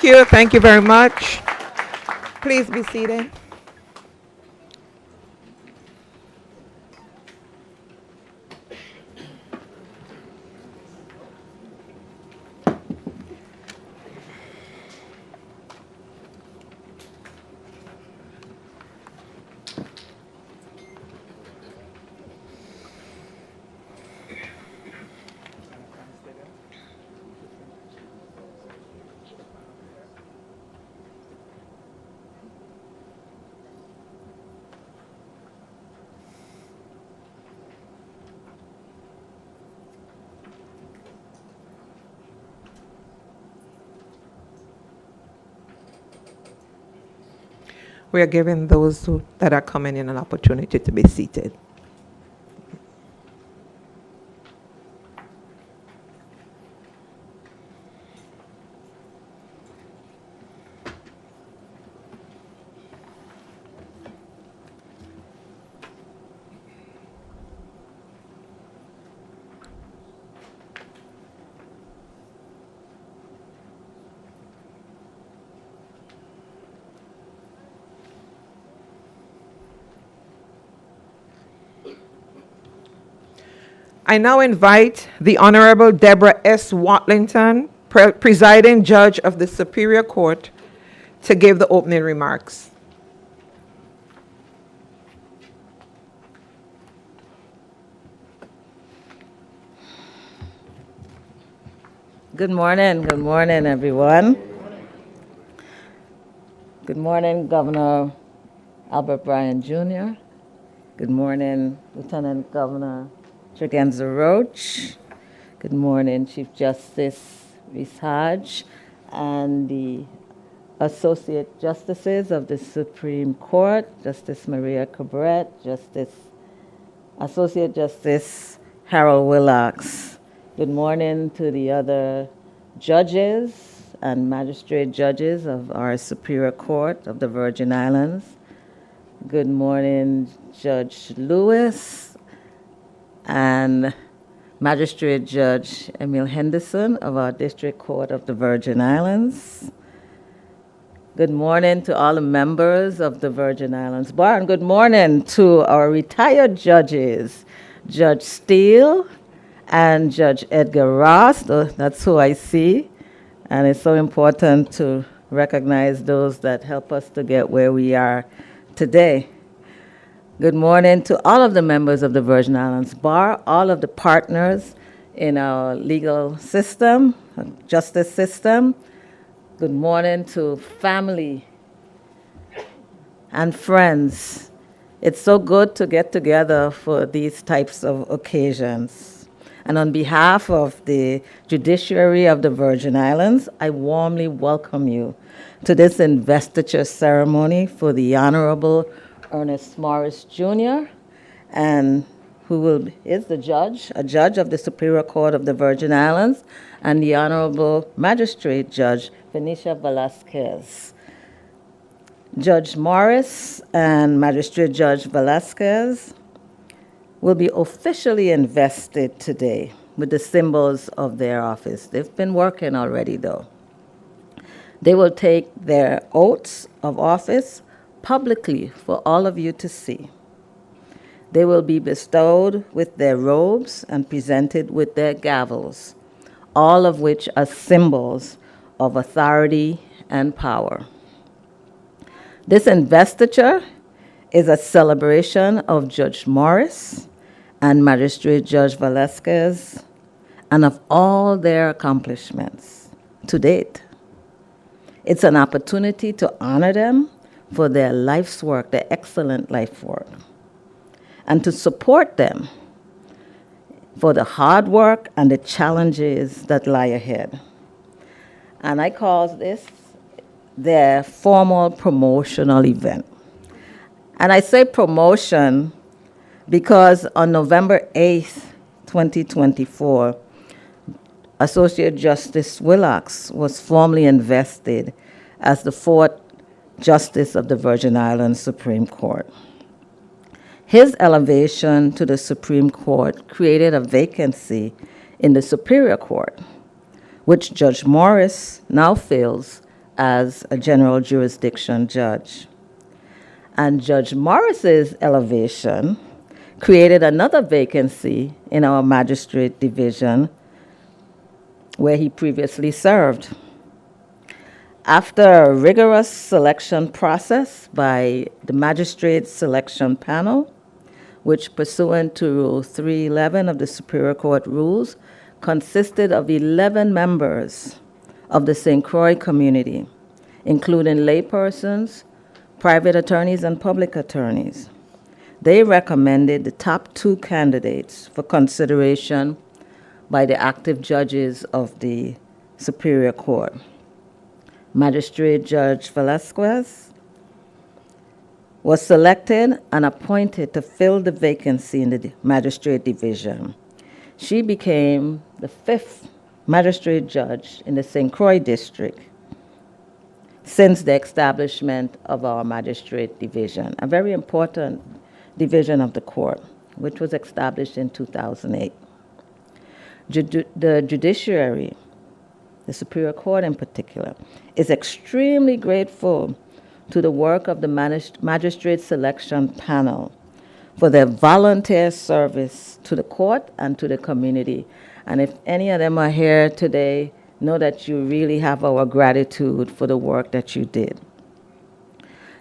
Thank you. Thank you very much. Please be seated. We are giving that are coming in an opportunity to be seated. I now invite the Honorable Deborah S. Watlington, presiding judge of the Superior Court, to give the opening remarks. Good morning, everyone. Good morning, Governor Albert Bryan Jr. Good morning, Lieutenant Governor Tregenza Roach. Good morning, Chief Justice Reese Hodge, and the Associate Justices of the Supreme Court, Justice Maria Cabret, Associate Justice Harold Willocks. Good morning to the other judges and magistrate judges of our Superior Court of the Virgin Islands. Good morning, Judge Lewis and Magistrate Judge Emil Henderson of our District Court of the Virgin Islands. Good morning to all the members of the Virgin Islands Bar, and good morning to our retired judges, Judge Steele and Judge Edgar Ross. That's who I see, and it's so important to recognize those that help us to get where we are today. Good morning to all of the members of the Virgin Islands Bar, all of the partners in our legal system, justice system. Good morning to family and friends. It's so good to get together for these types of occasions. And on behalf of the Judiciary of the Virgin Islands, I warmly welcome you to this investiture ceremony for the Honorable Ernest Morris Jr., and is a judge of the Superior Court of the Virgin Islands, and the Honorable Magistrate Judge Venetia Velasquez. Judge Morris and Magistrate Judge Velasquez will be officially invested today with the symbols of their office. They've been working already, though. They will take their oaths of office publicly for all of you to see. They will be bestowed with their robes and presented with their gavels, all of which are symbols of authority and power. This investiture is a celebration of Judge Morris and Magistrate Judge Velasquez and of all their accomplishments to date. It's an opportunity to honor them for their life's work, their excellent life work, and to support them for the hard work and the challenges that lie ahead. And I call this their formal promotional event. And I say promotion because on November 8th, 2024, Associate Justice Willocks was formally invested as the fourth Justice of the Virgin Islands Supreme Court. His elevation to the Supreme Court created a vacancy in the Superior Court, which Judge Morris now fills as a general jurisdiction judge. And Judge Morris's elevation created another vacancy in our magistrate division where he previously served. After a rigorous selection process by the magistrate selection panel, which pursuant to Rule 311 of the Superior Court rules, consisted of 11 members of the St. Croix community, including laypersons, private attorneys, and public attorneys. They recommended the top 2 candidates for consideration by the active judges of the Superior Court. Magistrate Judge Velasquez was selected and appointed to fill the vacancy in the magistrate division. She became the 5th magistrate judge in the St. Croix district since the establishment of our magistrate division, a very important division of the court, which was established in 2008. The judiciary, the Superior Court in particular, is extremely grateful to the work of the magistrate selection panel for their volunteer service to the court and to the community. And if any of them are here today, know that you really have our gratitude for the work that you did.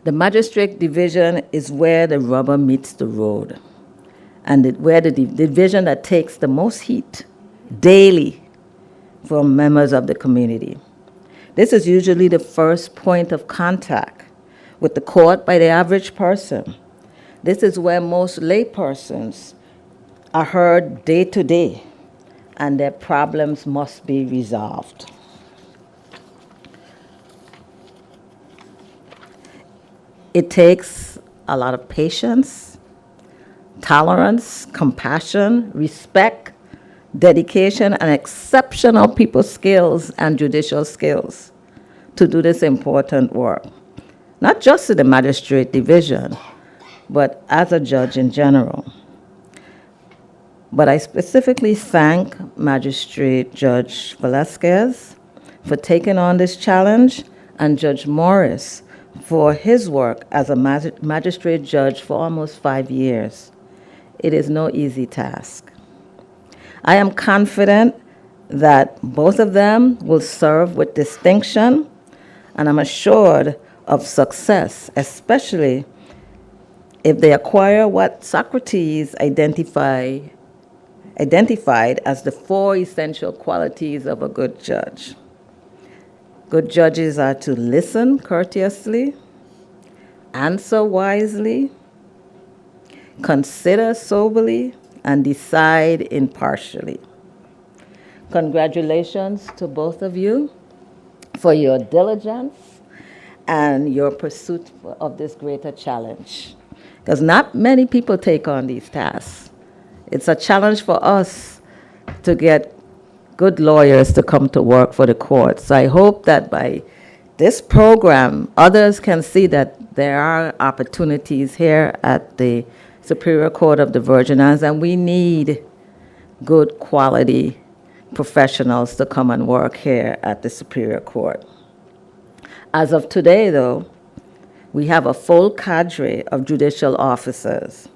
The magistrate division is where the rubber meets the road, and where the division that takes the most heat daily from members of the community. This is usually the first point of contact with the court by the average person. This is where most laypersons are heard day to day, and their problems must be resolved. It takes a lot of patience, tolerance, compassion, respect, dedication, and exceptional people skills and judicial skills to do this important work. Not just in the magistrate division, but as a judge in general. But I specifically thank Magistrate Judge Velasquez for taking on this challenge, and Judge Morris for his work as a magistrate judge for almost 5 years. It is no easy task. I am confident that both of them will serve with distinction, and I'm assured of success, especially if they acquire what Socrates identified as the 4 essential qualities of a good judge. Good judges are to listen courteously, answer wisely, consider soberly, and decide impartially. Congratulations to both of you for your diligence and your pursuit of this greater challenge, because not many people take on these tasks. It's a challenge for us to get good lawyers to come to work for the courts. So I hope that by this program, others can see that there are opportunities here at the Superior Court of the Virgin Islands, and we need good quality professionals to come and work here at the Superior Court. As of today, though, we have a full cadre of judicial officers.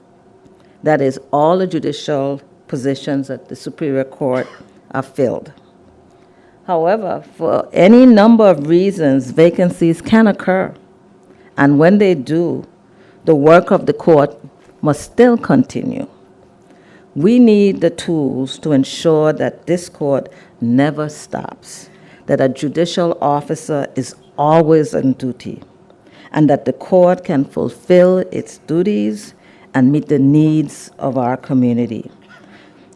That is, all the judicial positions at the Superior Court are filled. However, for any number of reasons, vacancies can occur. And when they do, the work of the court must still continue. We need the tools to ensure that this court never stops, that a judicial officer is always on duty, and that the court can fulfill its duties and meet the needs of our community.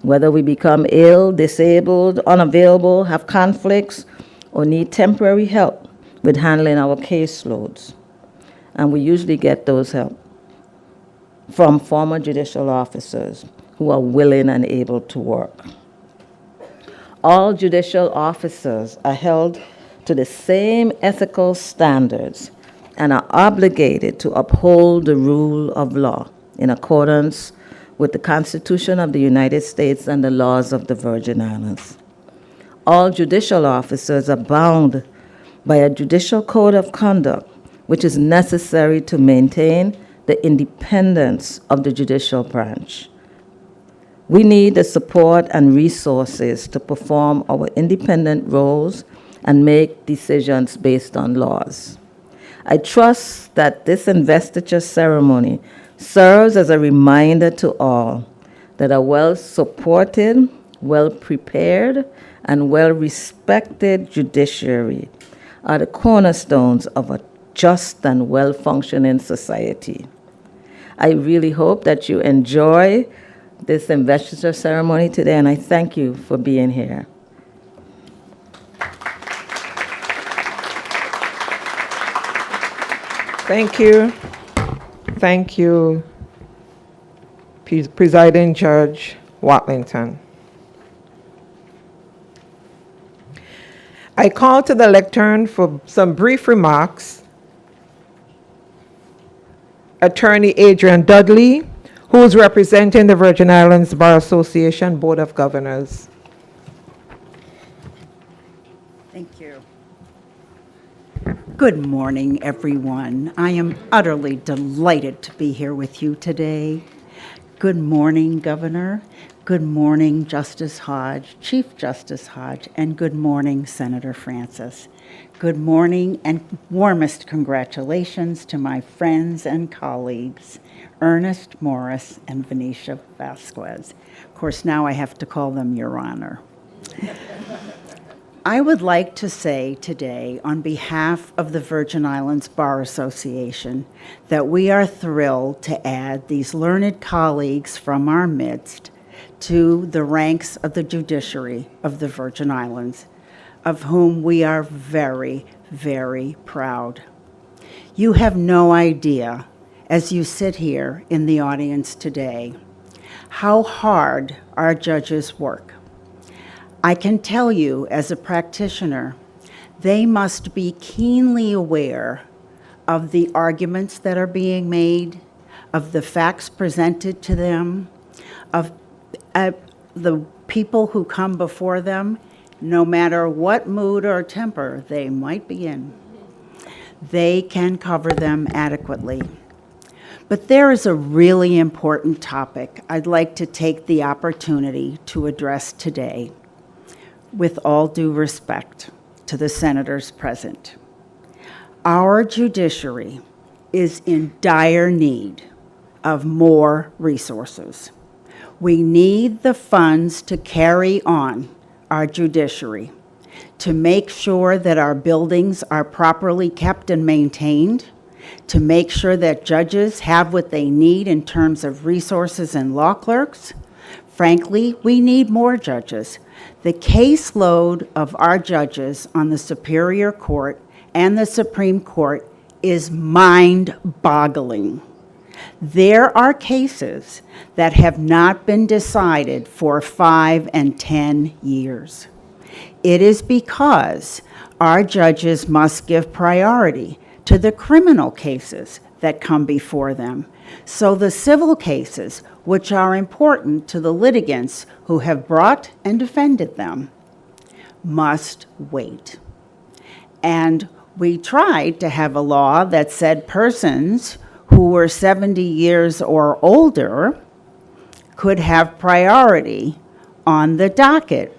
Whether we become ill, disabled, unavailable, have conflicts, or need temporary help with handling our caseloads. And we usually get those help from former judicial officers who are willing and able to work. All judicial officers are held to the same ethical standards and are obligated to uphold the rule of law in accordance with the Constitution of the United States and the laws of the Virgin Islands. All judicial officers are bound by a judicial code of conduct, which is necessary to maintain the independence of the judicial branch. We need the support and resources to perform our independent roles and make decisions based on laws. I trust that this investiture ceremony serves as a reminder to all that a well-supported, well-prepared, and well-respected judiciary are the cornerstones of a just and well-functioning society. I really hope that you enjoy this investiture ceremony today, and I thank you for being here. Thank you. Thank you, Presiding Judge Watlington. I call to the lectern for some brief remarks Attorney Adrian Dudley, who is representing the Virgin Islands Bar Association Board of Governors. Thank you. Good morning, everyone. I am utterly delighted to be here with you today. Good morning, Governor. Good morning, Justice Hodge, Chief Justice Hodge, and good morning, Senator Francis. Good morning and warmest congratulations to my friends and colleagues, Ernest Morris and Venetia Vasquez. Of course, now I have to call them Your Honor. I would like to say today, on behalf of the Virgin Islands Bar Association, that we are thrilled to add these learned colleagues from our midst to the ranks of the judiciary of the Virgin Islands, of whom we are very, very proud. You have no idea, as you sit here in the audience today, how hard our judges work. I can tell you, as a practitioner, they must be keenly aware of the arguments that are being made, of the facts presented to them, of the people who come before them, no matter what mood or temper they might be in. They can cover them adequately. But there is a really important topic I'd like to take the opportunity to address today, with all due respect to the senators present. Our judiciary is in dire need of more resources. We need the funds to carry on our judiciary, to make sure that our buildings are properly kept and maintained, to make sure that judges have what they need in terms of resources and law clerks. Frankly, we need more judges. The caseload of our judges on the Superior Court and the Supreme Court is mind-boggling. There are cases that have not been decided for 5 and 10 years. It is because our judges must give priority to the criminal cases that come before them. So the civil cases, which are important to the litigants who have brought and defended them, must wait. And we tried to have a law that said persons who were 70 years or older could have priority on the docket.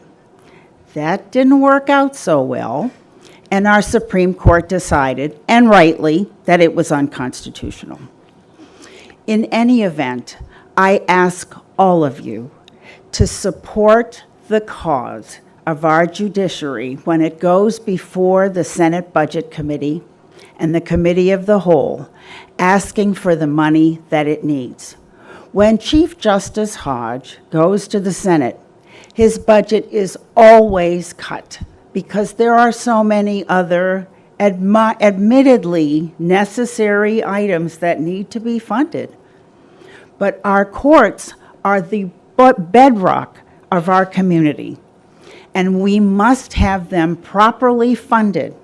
That didn't work out so well, and our Supreme Court decided, and rightly, that it was unconstitutional. In any event, I ask all of you to support the cause of our judiciary when it goes before the Senate Budget Committee and the Committee of the Whole, asking for the money that it needs. When Chief Justice Hodge goes to the Senate, his budget is always cut because there are so many other admittedly necessary items that need to be funded. But our courts are the bedrock of our community, and we must have them properly funded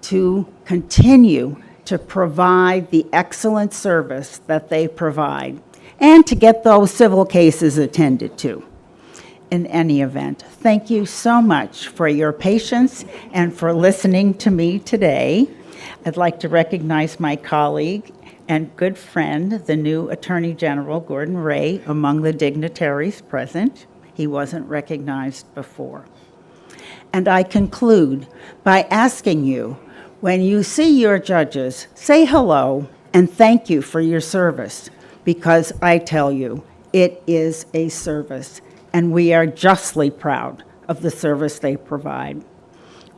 to continue to provide the excellent service that they provide and to get those civil cases attended to. In any event, thank you so much for your patience and for listening to me today. I'd like to recognize my colleague and good friend, the new Attorney General, Gordon Ray, among the dignitaries present. He wasn't recognized before. And I conclude by asking you, when you see your judges, say hello and thank you for your service, because I tell you, it is a service, and we are justly proud of the service they provide.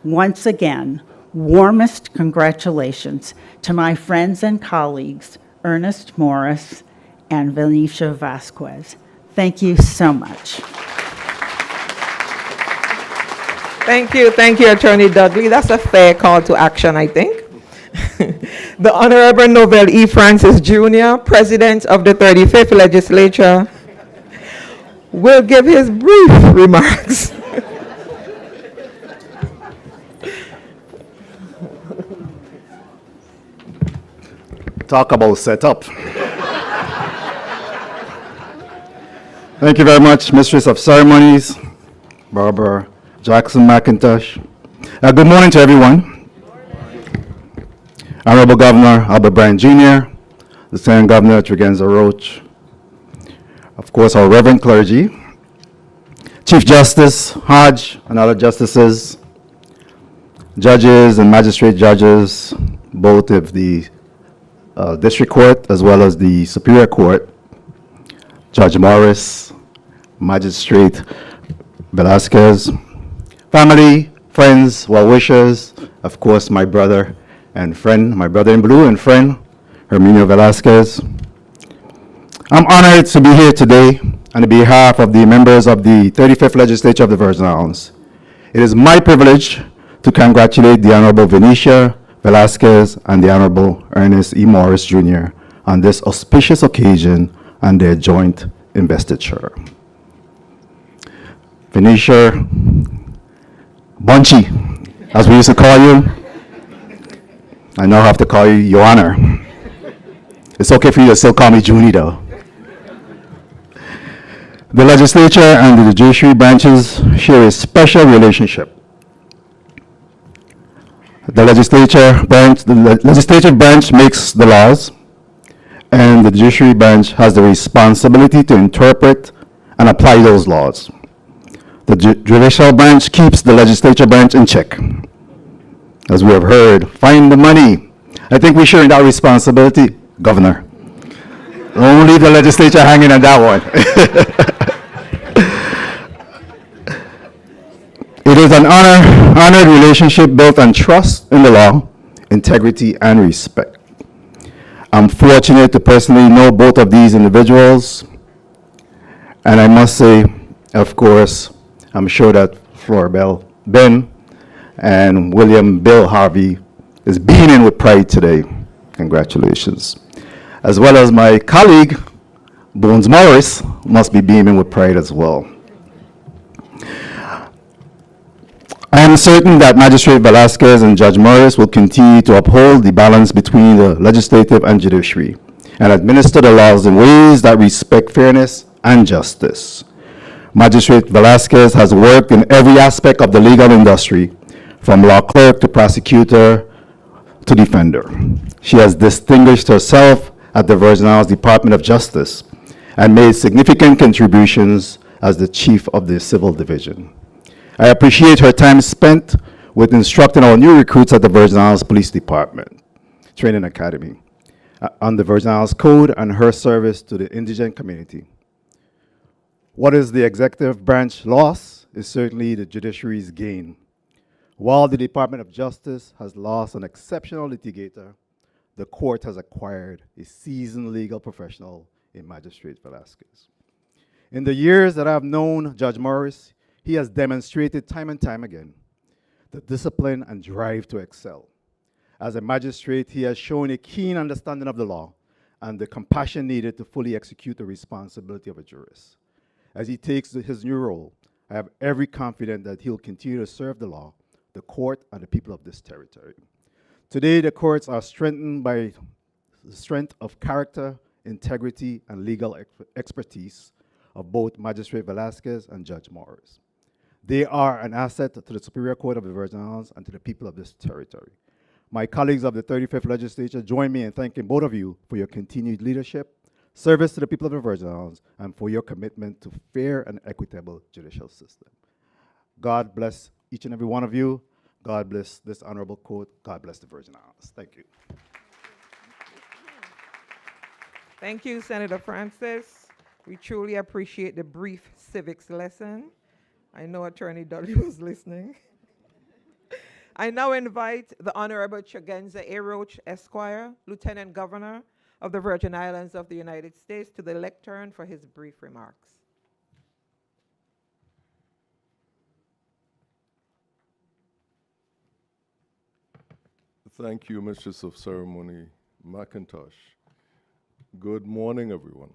Once again, warmest congratulations to my friends and colleagues, Ernest Morris and Venetia Vasquez. Thank you so much. Thank you, Attorney Dudley. That's a fair call to action, I think. The Honorable Novell E. Francis Jr., President of the 35th Legislature, will give his brief remarks. Talk about setup. Thank you very much, Mistress of Ceremonies, Barbara Jackson McIntosh. Good morning to everyone. Honorable Governor Albert Bryan Jr., Lieutenant Governor Tregenza Roach, of course our Reverend clergy, Chief Justice Hodge and other justices, judges and magistrate judges, both of the District Court as well as the Superior Court, Judge Morris, Magistrate Velasquez, family, friends, well-wishers, of course my brother and friend, my brother in blue and friend, Herminio Velasquez. I'm honored to be here today on behalf of the members of the 35th Legislature of the Virgin Islands. It is my privilege to congratulate the Honorable Venetia Velasquez and the Honorable Ernest E. Morris Jr. on this auspicious occasion and their joint investiture. Venetia Bunchy, as we used to call you, I now have to call you Your Honor. It's okay for you to still call me Junie though. The legislature and the judiciary branches share a special relationship. The legislative branch makes the laws, and the judiciary branch has the responsibility to interpret and apply those laws. The judicial branch keeps the legislature branch in check. As we have heard, find the money. I think we share in that responsibility, Governor. Don't leave the legislature hanging on that one. It is an honored relationship built on trust in the law, integrity, and respect. I'm fortunate to personally know both of these individuals, and I must say, of course, I'm sure that Floribel Ben and William Bill Harvey is beaming with pride today. Congratulations. As well as my colleague, Bones Morris, must be beaming with pride as well. I am certain that Magistrate Velasquez and Judge Morris will continue to uphold the balance between the legislative and judiciary and administer the laws in ways that respect fairness and justice. Magistrate Velasquez has worked in every aspect of the legal industry, from law clerk to prosecutor to defender. She has distinguished herself at the Virgin Islands Department of Justice and made significant contributions as the chief of the Civil Division. I appreciate her time spent with instructing our new recruits at the Virgin Islands Police Department Training Academy on the Virgin Islands Code and her service to the indigent community. What is the executive branch loss is certainly the judiciary's gain. While the Department of Justice has lost an exceptional litigator, the court has acquired a seasoned legal professional in Magistrate Velasquez. In the years that I've known Judge Morris, he has demonstrated time and time again the discipline and drive to excel. As a magistrate, he has shown a keen understanding of the law and the compassion needed to fully execute the responsibility of a jurist. As he takes his new role, I have every confidence that he'll continue to serve the law, the court, and the people of this territory. Today, the courts are strengthened by the strength of character, integrity, and legal expertise of both Magistrate Velasquez and Judge Morris. They are an asset to the Superior Court of the Virgin Islands and to the people of this territory. My colleagues of the 35th Legislature join me in thanking both of you for your continued leadership, service to the people of the Virgin Islands, and for your commitment to fair and equitable judicial system. God bless each and every one of you. God bless this honorable court. God bless the Virgin Islands. Thank you. Thank you, Senator Francis. We truly appreciate the brief civics lesson. I know Attorney Dudley was listening. I now invite the Honorable Chagenza A. Roach, Esquire, Lieutenant Governor of the Virgin Islands of the United States, to the lectern for his brief remarks. Thank you, Mistress of Ceremony McIntosh. Good morning, everyone.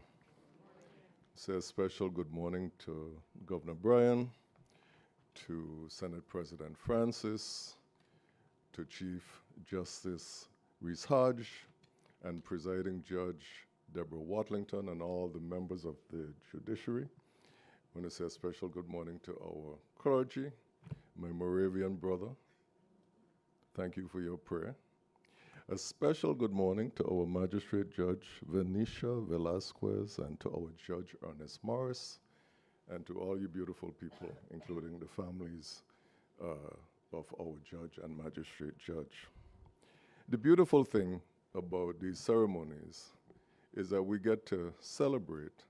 Say a special good morning to Governor Bryan, to Senate President Francis, to Chief Justice Reese Hodge, and Presiding Judge Deborah Watlington, and all the members of the judiciary. I want to say a special good morning to our clergy, my Moravian brother. Thank you for your prayer. A special good morning to our Magistrate Judge Venetia Velasquez and to our Judge Ernest Morris, and to all you beautiful people, including the families of our Judge and Magistrate Judge. The beautiful thing about these ceremonies is that we get to celebrate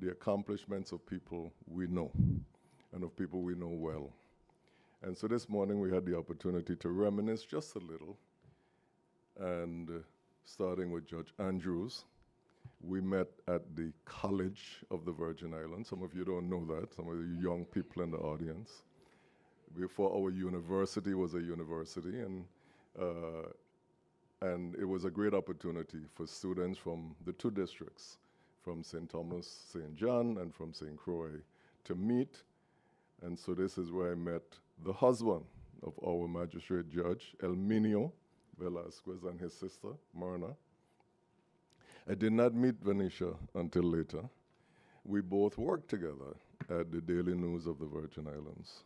the accomplishments of people we know and of people we know well. And so this morning we had the opportunity to reminisce just a little, and starting with Judge Andrews. We met at the College of the Virgin Islands. Some of you don't know that, some of you young people in the audience. Before our university was a university, and it was a great opportunity for students from the two districts, from St. Thomas, St. John, and from St. Croix, to meet. And so this is where I met the husband of our magistrate judge, Elminio Velasquez, and his sister, Myrna. I did not meet Venetia until later. We both worked together at the Daily News of the Virgin Islands.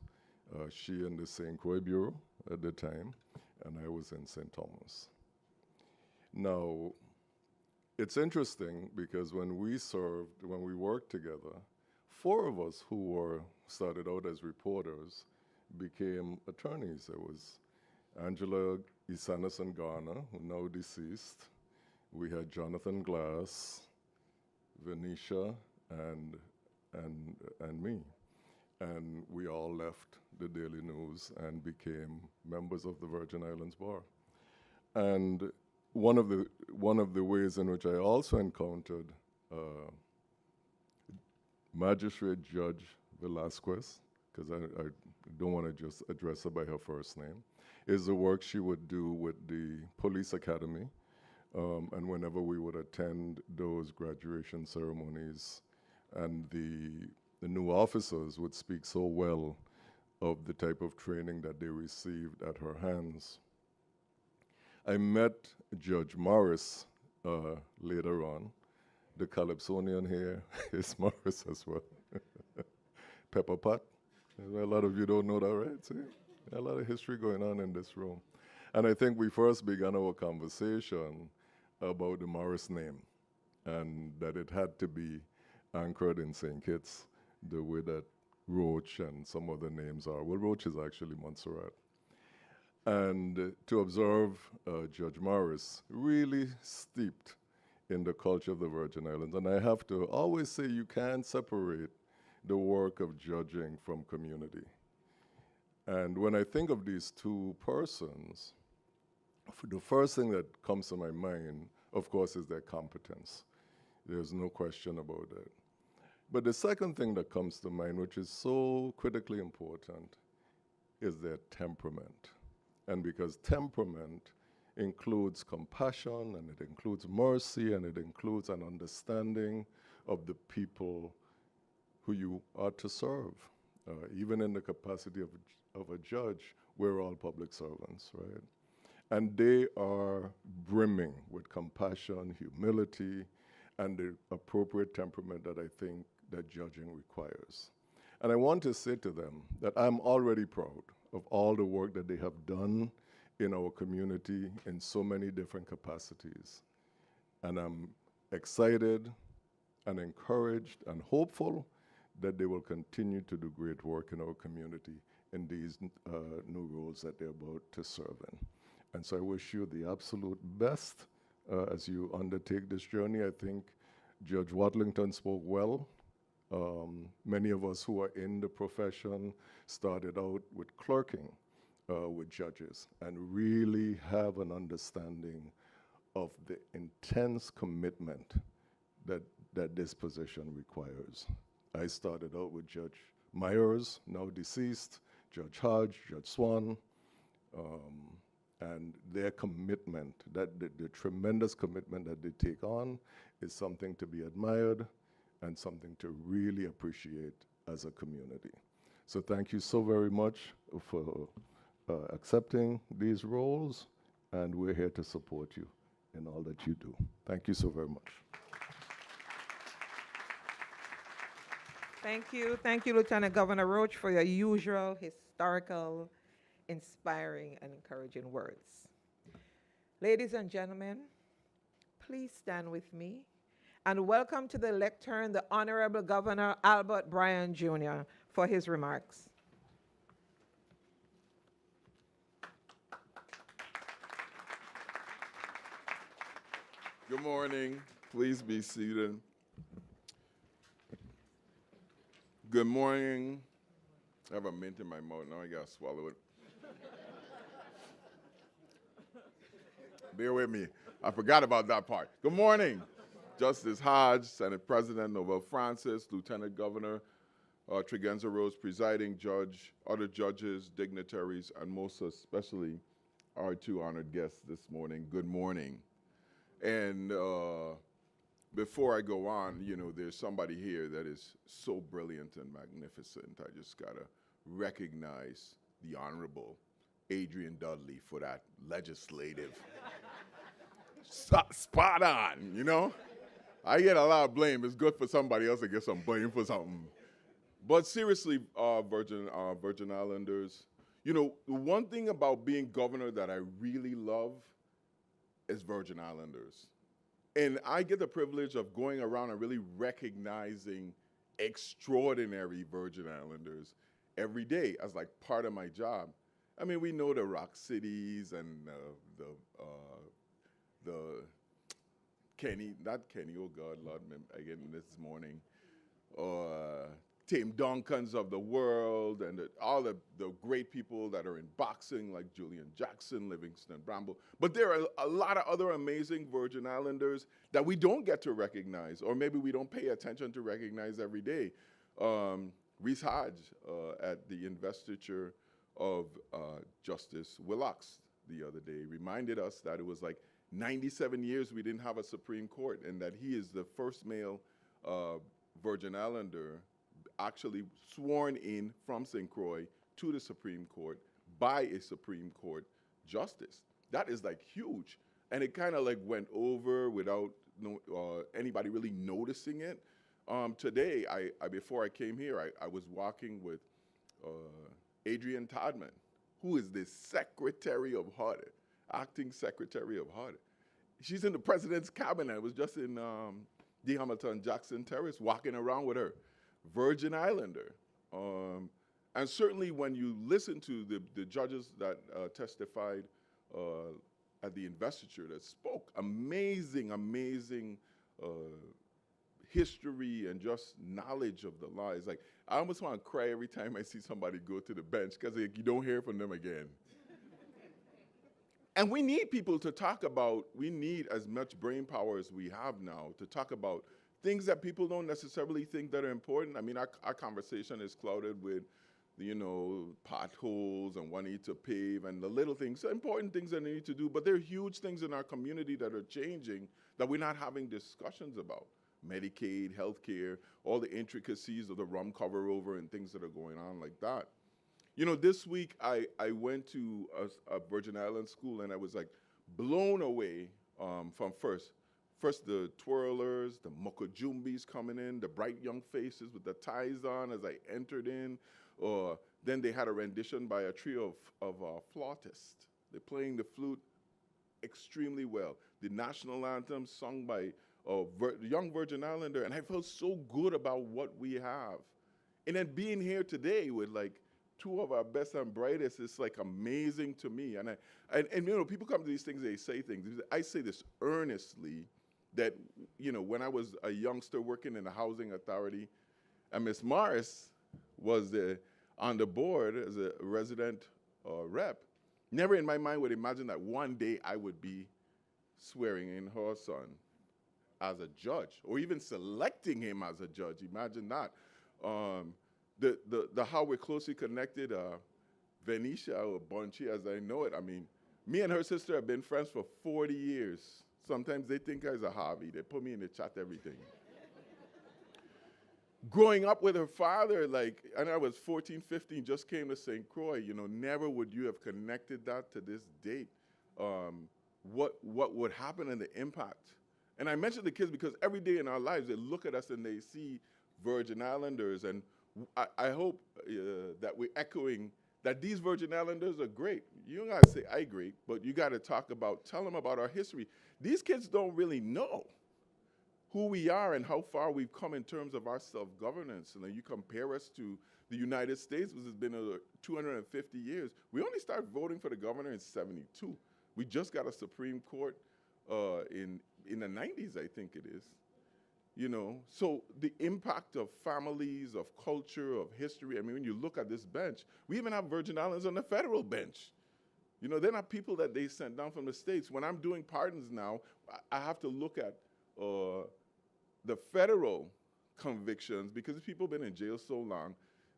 She in the St. Croix Bureau at the time, and I was in St. Thomas. Now, it's interesting because when we worked together, 4 of us who started out as reporters became attorneys. There was Angela Isanison Garner, who now deceased. We had Jonathan Glass, Venetia, and me. And we all left the Daily News and became members of the Virgin Islands Bar. And one of the ways in which I also encountered Magistrate Judge Velasquez, because I don't want to just address her by her first name, is the work she would do with the police academy. And whenever we would attend those graduation ceremonies, and the new officers would speak so well of the type of training that they received at her hands. I met Judge Morris later on. The Calypsonian here is Morris as well. Pepper Pot. A lot of you don't know that, right? See? A lot of history going on in this room. And I think we first began our conversation about the Morris name, and that it had to be anchored in St. Kitts, the way that Roach and some other names are. Well, Roach is actually Montserrat. And to observe Judge Morris, really steeped in the culture of the Virgin Islands. And I have to always say you can't separate the work of judging from community. And when I think of these two persons, the first thing that comes to my mind, of course, is their competence. There's no question about that. But the second thing that comes to mind, which is so critically important, is their temperament. And because temperament includes compassion, and it includes mercy, and it includes an understanding of the people who you are to serve. Even in the capacity of a judge, we're all public servants, right? And they are brimming with compassion, humility, and the appropriate temperament that I think that judging requires. And I want to say to them that I'm already proud of all the work that they have done in our community in so many different capacities. And I'm excited and encouraged and hopeful that they will continue to do great work in our community in these new roles that they're about to serve in. And so I wish you the absolute best as you undertake this journey. I think Judge Watlington spoke well. Many of us who are in the profession started out with clerking with judges and really have an understanding of the intense commitment that this position requires. I started out with Judge Myers, now deceased, Judge Hodge, Judge Swan, and their commitment, the tremendous commitment that they take on is something to be admired and something to really appreciate as a community. So thank you so very much for accepting these roles, and we're here to support you in all that you do. Thank you so very much. Thank you, Lieutenant Governor Roach, for your usual historical, inspiring, and encouraging words. Ladies and gentlemen, please stand with me and welcome to the lectern the Honorable Governor Albert Bryan Jr. for his remarks. Good morning. Please be seated. Good morning. I have a mint in my mouth. Now I gotta swallow it. Bear with me. I forgot about that part. Good morning. Justice Hodge, Senate President Noel Francis, Lieutenant Governor Tregenza Rose, presiding judge, other judges, dignitaries, and most especially our two honored guests this morning. Good morning. And before I go on, you know, there's somebody here that is so brilliant and magnificent. I just gotta recognize the Honorable Adrian Dudley for that legislative spot on, you know? I get a lot of blame. It's good for somebody else to get some blame for something. But seriously, Virgin Islanders, you know, the one thing about being governor that I really love is Virgin Islanders. And I get the privilege of going around and really recognizing extraordinary Virgin Islanders every day as like part of my job. I mean, we know the Rock Cities and the Kenny, not Kenny, oh God, Lord, again this morning, Tim Duncans of the world, and all the great people that are in boxing, like Julian Jackson, Livingston Bramble. But there are a lot of other amazing Virgin Islanders that we don't get to recognize, or maybe we don't pay attention to recognize every day. Reese Hodge at the investiture of Justice Willox the other day reminded us that it was like 97 years we didn't have a Supreme Court, and that he is the first male Virgin Islander actually sworn in from St. Croix to the Supreme Court by a Supreme Court justice. That is like huge. And it kind of like went over without anybody really noticing it. Today, before I came here, I was walking with Adrienne Todman, who is the Secretary of HUD, acting Secretary of HUD. She's in the President's cabinet. I was just in D. Hamilton Jackson Terrace walking around with her. Virgin Islander. And certainly when you listen to the judges that testified at the investiture that spoke, amazing, amazing history and just knowledge of the law. It's like, I almost want to cry every time I see somebody go to the bench because you don't hear from them again. And we need people to talk about, we need as much brain power as we have now to talk about things that people don't necessarily think that are important. I mean, our conversation is clouded with, you know, potholes and wanting to pave and the little things, important things that they need to do, but there are huge things in our community that are changing that we're not having discussions about. Medicaid, healthcare, all the intricacies of the rum cover over and things that are going on like that. You know, this week I went to a Virgin Islands school and I was like blown away first the twirlers, the mokojumbis coming in, the bright young faces with the ties on as I entered in, or then they had a rendition by a trio of flautists. They're playing the flute extremely well. The national anthem sung by a young Virgin Islander, and I felt so good about what we have. And then being here today with like two of our best and brightest is like amazing to me. And you know, people come to these things, they say things. I say this earnestly, that, you know, when I was a youngster working in the housing authority, and Miss Morris was on the board as a resident rep, never in my mind would imagine that one day I would be swearing in her son as a judge, or even selecting him as a judge. Imagine that. The how we're closely connected, Venetia, or Bonchi as I know it, I mean, me and her sister have been friends for 40 years. Sometimes they think I was a Harvey. They put me in the chat, everything. Growing up with her father, like, and I was 14, 15, just came to St. Croix, you know, never would you have connected that to this date. What would happen and the impact. And I mention the kids because every day in our lives, they look at us and they see Virgin Islanders, and I hope that we're echoing that these Virgin Islanders are great. You don't gotta say I great, but you gotta tell them about our history. These kids don't really know who we are and how far we've come in terms of our self-governance. And then you compare us to the United States, which has been 250 years. We only started voting for the governor in 72. We just got a Supreme Court in the 90s, I think it is. You know, so the impact of families, of culture, of history. I mean, when you look at this bench, we even have Virgin Islands on the federal bench. You know, they're not people that they sent down from the States. When I'm doing pardons now, I have to look at the federal convictions, because people have been in jail so long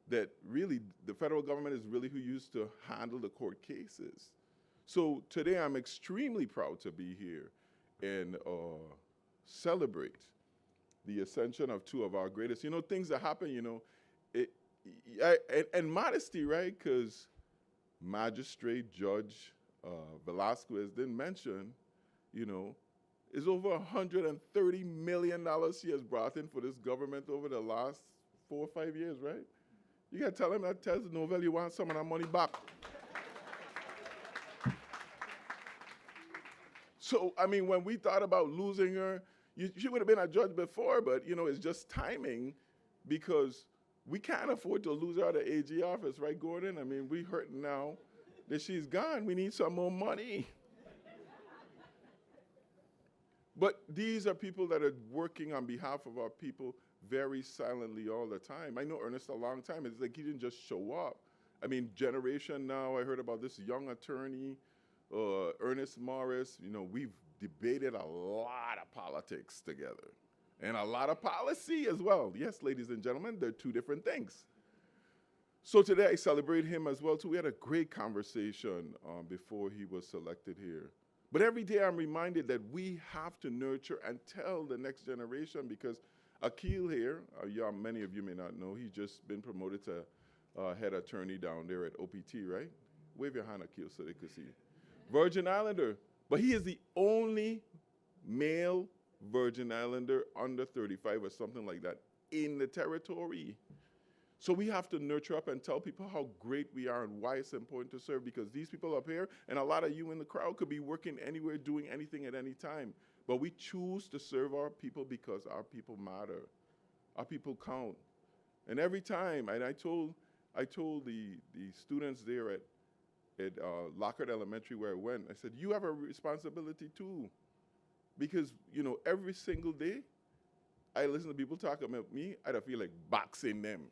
that really the federal government is really who used to handle the court cases. So today I'm extremely proud to be here and celebrate the ascension of two of our greatest. You know, things that happen, you know, and modesty, right? Because Magistrate Judge Velasquez didn't mention, you know, is over $130 million he has brought in for this government over the last 4 or 5 years, right? You gotta tell him that, tells Novell you want some of that money back. So, I mean, when we thought about losing her, she would have been a judge before, but, you know, it's just timing, because we can't afford to lose her at the AG office, right, Gordon? I mean, we hurting now that she's gone. We need some more money. But these are people that are working on behalf of our people very silently all the time. I know Ernest a long time. It's like he didn't just show up. I mean, generation now, I heard about this young attorney, Ernest Morris. You know, we've debated a lot of politics together and a lot of policy as well. Yes, ladies and gentlemen, they're two different things. So today I celebrate him as well too. We had a great conversation before he was selected here. But every day I'm reminded that we have to nurture and tell the next generation, because Akil here, many of you may not know, he's just been promoted to head attorney down there at OPT, right? Wave your hand, Akil, so they could see you. Virgin Islander, but he is the only male Virgin Islander under 35 or something like that in the territory. So we have to nurture up and tell people how great we are and why it's important to serve, because these people up here and a lot of you in the crowd could be working anywhere, doing anything at any time. But we choose to serve our people because our people matter. Our people count. And every time, and I told the students there at Lockhart Elementary where I went, I said, you have a responsibility too. Because, you know, every single day, I listen to people talk about me, I don't feel like boxing them.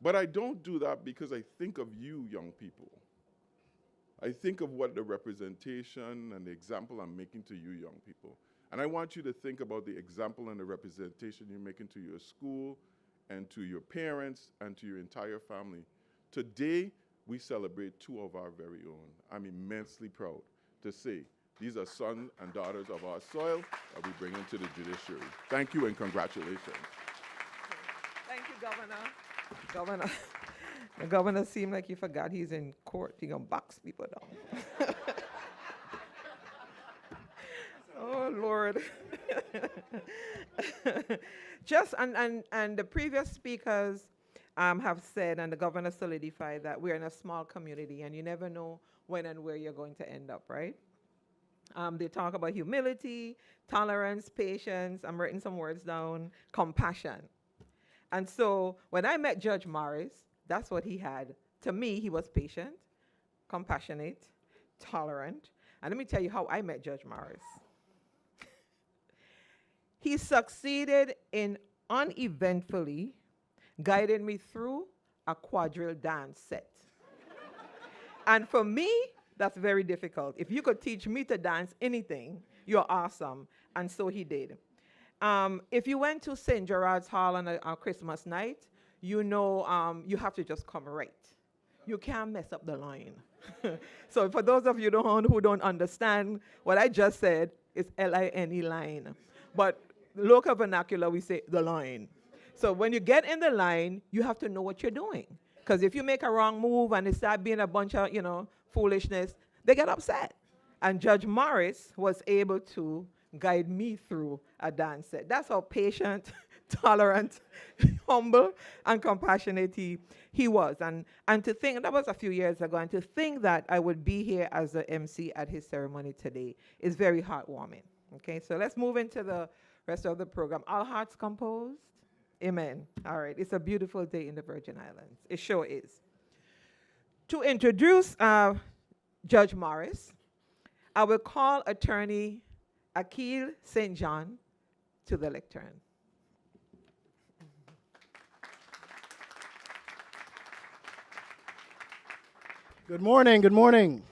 But I don't do that because I think of you, young people. I think of what the representation and the example I'm making to you, young people. And I want you to think about the example and the representation you're making to your school and to your parents and to your entire family. Today, we celebrate two of our very own. I'm immensely proud to say these are sons and daughters of our soil that we bring into the judiciary. Thank you and congratulations. Thank you, Governor. The governor seemed like he forgot he's in court. He gonna box people down. Lord. Just, and the previous speakers have said, and the governor solidified, that we're in a small community and you never know when and where you're going to end up, right? They talk about humility, tolerance, patience. I'm writing some words down, compassion. And so when I met Judge Morris, that's what he had. To me, he was patient, compassionate, tolerant. And let me tell you how I met Judge Morris. He succeeded in uneventfully guiding me through a quadrille dance set. And for me, that's very difficult. If you could teach me to dance anything, you're awesome. And so he did. If you went to St. Gerard's Hall on a Christmas night, you know you have to just come right. You can't mess up the line. So for those of you who don't understand, what I just said is L-I-N-E, line. But local vernacular, we say the line. So when you get in the line, you have to know what you're doing. Because if you make a wrong move and it start being a bunch of, foolishness, they get upset. And Judge Morris was able to guide me through a dance set. That's how patient, tolerant, humble, and compassionate he was. And to think, that was a few years ago, and to think that I would be here as the MC at his ceremony today is very heartwarming. Okay, so let's move into the rest of the program. All hearts composed? Amen. All right, it's a beautiful day in the Virgin Islands. It sure is. To introduce Judge Morris, I will call attorney Akil St. John to the lectern. Good morning, good morning.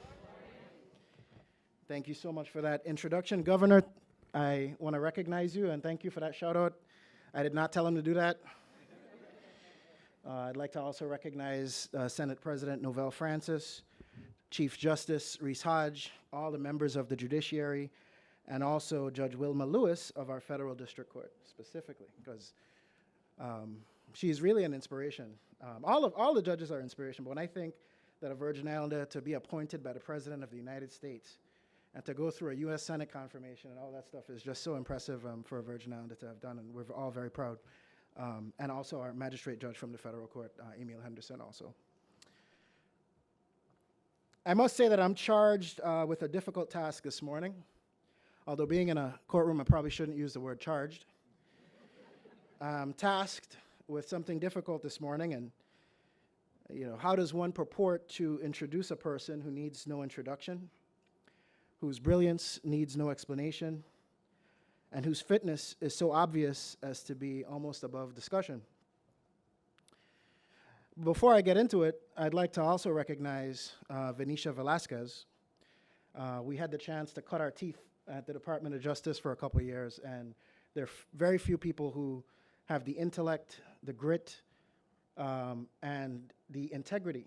Thank you so much for that introduction. Governor, I want to recognize you and thank you for that shout out. I did not tell him to do that. I'd like to also recognize Senate President Novell Francis, Chief Justice Reese Hodge, all the members of the judiciary, and also Judge Wilma Lewis of our Federal District Court specifically, because she's really an inspiration. All the judges are inspiration, but when I think that a Virgin Islander to be appointed by the President of the United States and to go through a U.S. Senate confirmation and all that stuff is just so impressive for a Virgin Islander to have done, and we're all very proud. And also our magistrate judge from the federal court, Emil Henderson also. I must say that I'm charged with a difficult task this morning. Although being in a courtroom, I probably shouldn't use the word charged. I'm tasked with something difficult this morning, and how does one purport to introduce a person who needs no introduction, whose brilliance needs no explanation, and whose fitness is so obvious as to be almost above discussion? Before I get into it, I'd like to also recognize Venetia Velasquez. We had the chance to cut our teeth at the Department of Justice for a couple of years, and there are very few people who have the intellect, the grit, and the integrity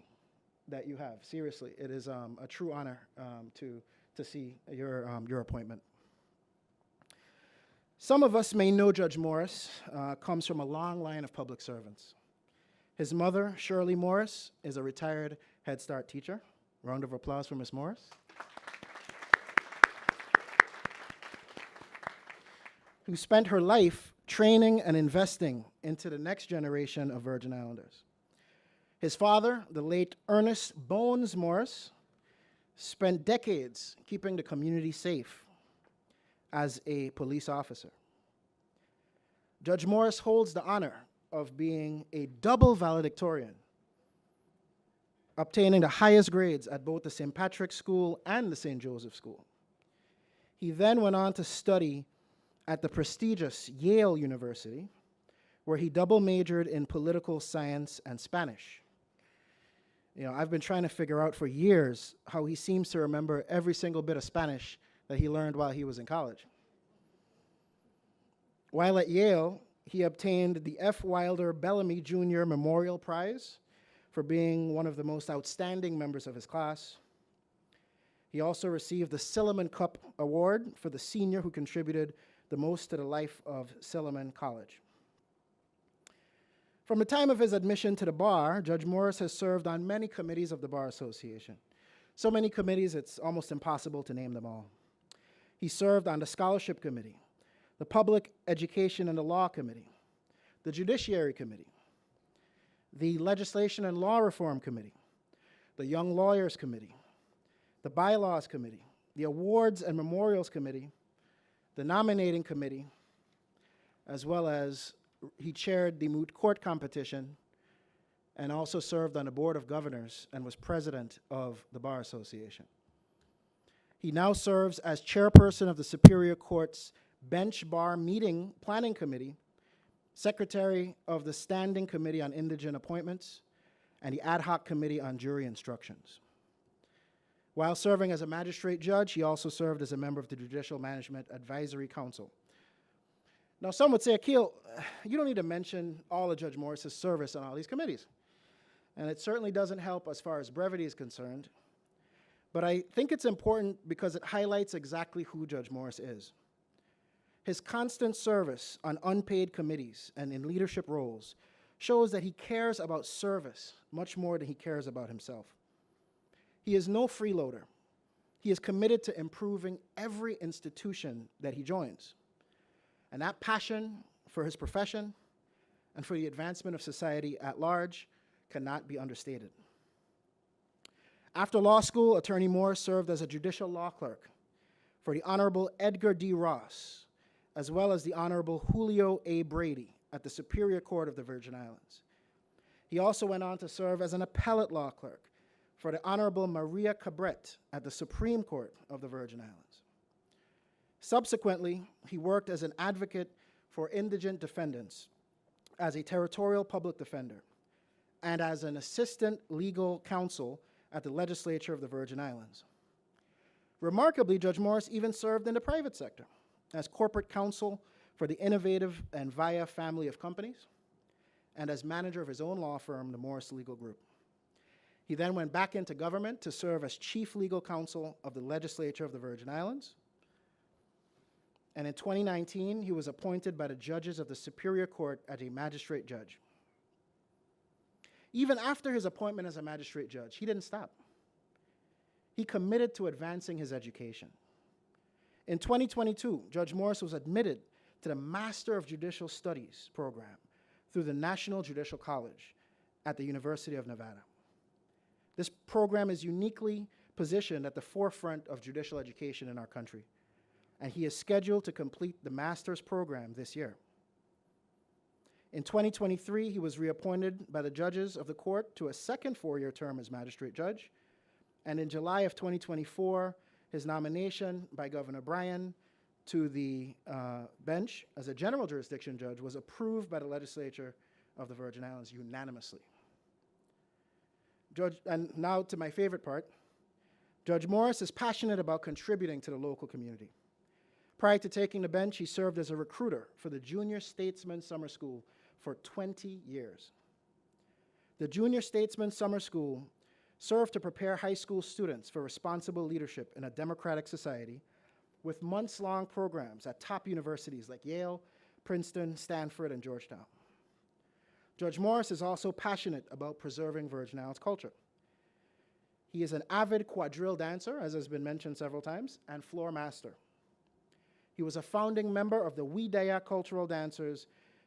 that you have. Seriously, it is a true honor to see your appointment. Some of us may know Judge Morris comes from a long line of public servants. His mother, Shirley Morris, is a retired Head Start teacher. Round of applause for Ms. Morris. Who spent her life training and investing into the next generation of Virgin Islanders. His father, the late Ernest Bones Morris, spent decades keeping the community safe as a police officer. Judge Morris holds the honor of being a double valedictorian, obtaining the highest grades at both the St. Patrick's School and the St. Joseph School. He then went on to study at the prestigious Yale University, where he double majored in political science and Spanish. I've been trying to figure out for years how he seems to remember every single bit of Spanish that he learned while he was in college. While at Yale, he obtained the F. Wilder Bellamy Jr. Memorial Prize for being one of the most outstanding members of his class. He also received the Silliman Cup Award for the senior who contributed the most to the life of Silliman College. From the time of his admission to the bar, Judge Morris has served on many committees of the Bar Association. So many committees, it's almost impossible to name them all. He served on the Scholarship Committee, the Public Education and the Law Committee, the Judiciary Committee, the Legislation and Law Reform Committee, the Young Lawyers Committee, the Bylaws Committee, the Awards and Memorials Committee, the Nominating Committee, as well as he chaired the moot court competition and also served on the Board of Governors and was president of the Bar Association. He now serves as chairperson of the Superior Court's Bench Bar Meeting Planning Committee, secretary of the Standing Committee on Indigent Appointments, and the Ad Hoc Committee on Jury Instructions. While serving as a magistrate judge, he also served as a member of the Judicial Management Advisory Council. Now, some would say, Akil, you don't need to mention all of Judge Morris's service on all these committees. And it certainly doesn't help as far as brevity is concerned. But I think it's important because it highlights exactly who Judge Morris is. His constant service on unpaid committees and in leadership roles shows that he cares about service much more than he cares about himself. He is no freeloader. He is committed to improving every institution that he joins. And that passion for his profession and for the advancement of society at large cannot be understated. After law school, Attorney Morris served as a judicial law clerk for the Honorable Edgar D. Ross, as well as the Honorable Julio A. Brady at the Superior Court of the Virgin Islands. He also went on to serve as an appellate law clerk for the Honorable Maria Cabret at the Supreme Court of the Virgin Islands. Subsequently, he worked as an advocate for indigent defendants, as a territorial public defender, and as an assistant legal counsel at the legislature of the Virgin Islands. Remarkably, Judge Morris even served in the private sector as corporate counsel for the Innovative and Via family of companies, and as manager of his own law firm, the Morris Legal Group. He then went back into government to serve as chief legal counsel of the legislature of the Virgin Islands. And in 2019, he was appointed by the judges of the Superior Court as a magistrate judge. Even after his appointment as a magistrate judge, he didn't stop. He committed to advancing his education. In 2022, Judge Morris was admitted to the Master of Judicial Studies program through the National Judicial College at the University of Nevada. This program is uniquely positioned at the forefront of judicial education in our country, and he is scheduled to complete the master's program this year. In 2023, he was reappointed by the judges of the court to a second four-year term as magistrate judge, and in July of 2024, his nomination by Governor Bryan to the bench as a general jurisdiction judge was approved by the legislature of the Virgin Islands unanimously. And now to my favorite part, Judge Morris is passionate about contributing to the local community. Prior to taking the bench, he served as a recruiter for the Junior Statesman Summer School for 20 years. The Junior Statesman Summer School served to prepare high school students for responsible leadership in a democratic society with months-long programs at top universities like Yale, Princeton, Stanford, and Georgetown. Judge Morris is also passionate about preserving Virgin Islands culture. He is an avid quadrille dancer, as has been mentioned several times, and floor master. He was a founding member of the Widaya Cultural Dancers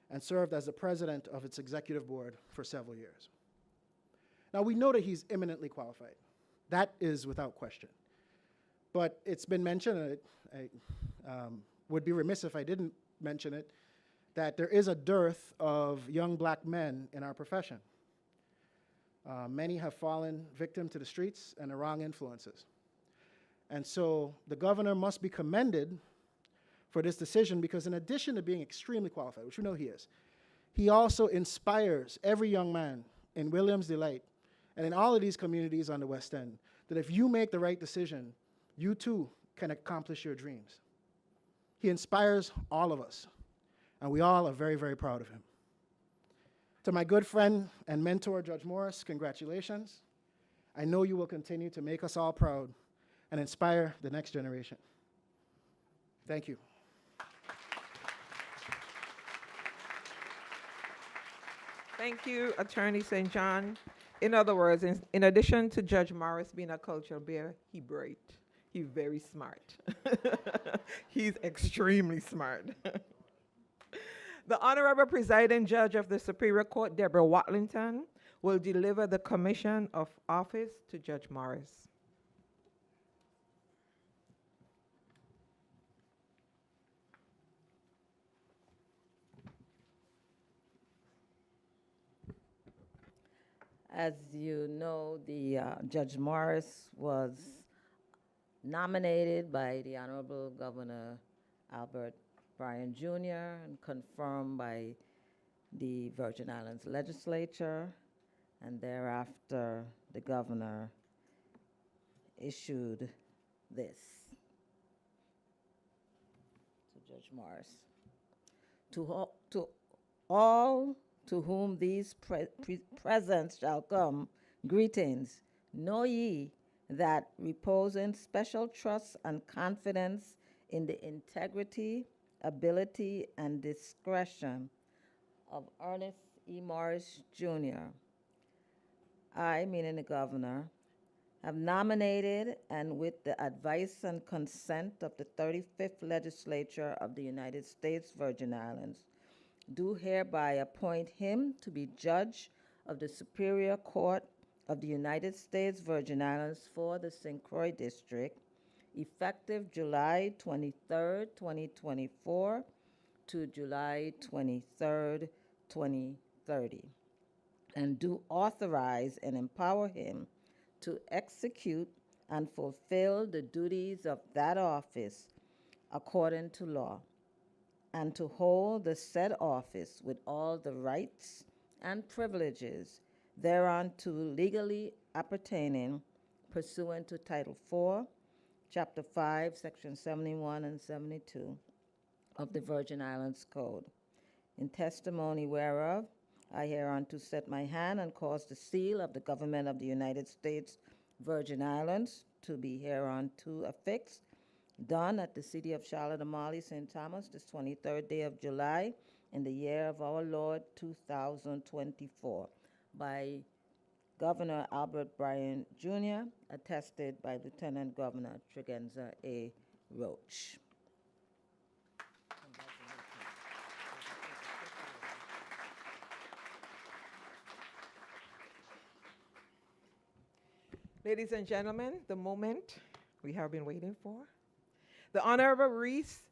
and served as the president of its executive board for several years. Now, we know that he's eminently qualified. That is without question. But it's been mentioned, and I would be remiss if I didn't mention it, that there is a dearth of young black men in our profession. Many have fallen victim to the streets and the wrong influences. And so the governor must be commended for this decision because in addition to being extremely qualified, which we know he is, he also inspires every young man in Williams Delight and in all of these communities on the West End that if you make the right decision, you too can accomplish your dreams. He inspires all of us, and we all are very, very proud of him. To my good friend and mentor, Judge Morris, congratulations. I know you will continue to make us all proud and inspire the next generation. Thank you. Thank you, Attorney St. John. In other words, in addition to Judge Morris being a cultural bear, he bright. He's very smart. He's extremely smart. The Honorable Presiding Judge of the Superior Court, Deborah Watlington, will deliver the commission of office to Judge Morris. As you know, Judge Morris was nominated by the Honorable Governor Albert Bryan Jr. and confirmed by the Virgin Islands Legislature, and thereafter the governor issued this to Judge Morris. To all to whom these presents shall come, greetings. Know ye that reposing special trust and confidence in the integrity, ability, and discretion of Ernest E. Morris, Jr., I, meaning the governor, have nominated, and with the advice and consent of the 35th Legislature of the United States Virgin Islands, do hereby appoint him to be Judge of the Superior Court of the United States Virgin Islands for the St. Croix District, effective July 23rd, 2024 to July 23rd, 2030, and do authorize and empower him to execute and fulfill the duties of that office according to law, and to hold the said office with all the rights and privileges thereunto legally appertaining pursuant to Title IV, Chapter 5, Section 71 and 72 of the Virgin Islands Code. In testimony whereof, I hereunto set my hand and cause the seal of the government of the United States Virgin Islands to be hereunto affixed, done at the city of Charlotte Amalie, St. Thomas, this 23rd day of July, in the year of our Lord 2024, by Governor Albert Bryan Jr., attested by Lieutenant Governor Tregenza A. Roach. Ladies and gentlemen, the moment we have been waiting for. The Honorable Reese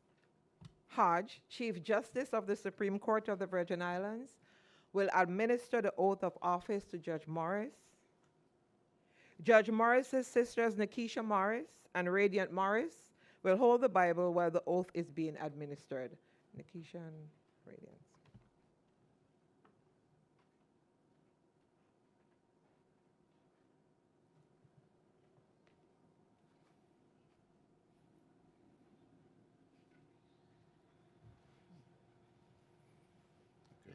Hodge, Chief Justice of the Supreme Court of the Virgin Islands, will administer the oath of office to Judge Morris. Judge Morris's sisters, Nikisha Morris and Radiant Morris, will hold the Bible while the oath is being administered. Nikisha and Radiant.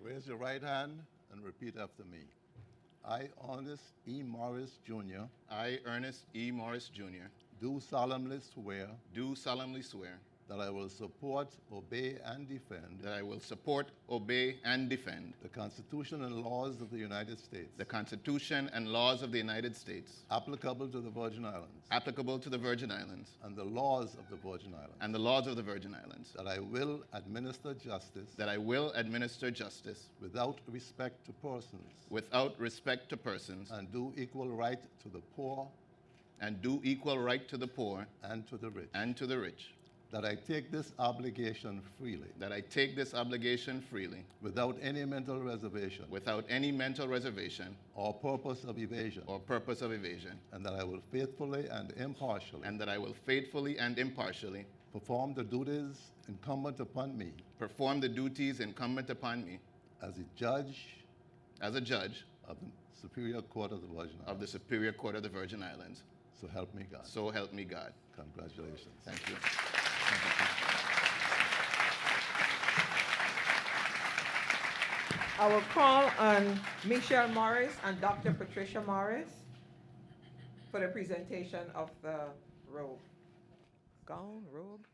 Raise your right hand and repeat after me. I, Ernest E. Morris, Jr., I, Ernest E. Morris, Jr., do solemnly swear do solemnly swear that I will support, obey, and defend that I will support, obey, and defend the Constitution and laws of the United States the Constitution and laws of the United States applicable to the Virgin Islands applicable to the Virgin Islands and the laws of the Virgin Islands, and the laws of the Virgin Islands, that I will administer justice that I will administer justice without respect to persons without respect to persons and do equal right to the poor and do equal right to the poor and to the rich, and to the rich, that I take this obligation freely that I take this obligation freely without any mental reservation without any mental reservation or purpose of evasion, or purpose of evasion, and that I will faithfully and impartially and that I will faithfully and impartially perform the duties incumbent upon me perform the duties incumbent upon me as a judge as a judge of the Superior Court of the Virgin of Islands. the Superior Court of the Virgin Islands. So help me God. So help me God. Congratulations. Thank you. I will call on Michelle Morris and Dr. Patricia Morris for the presentation of the robe. Gown, robe?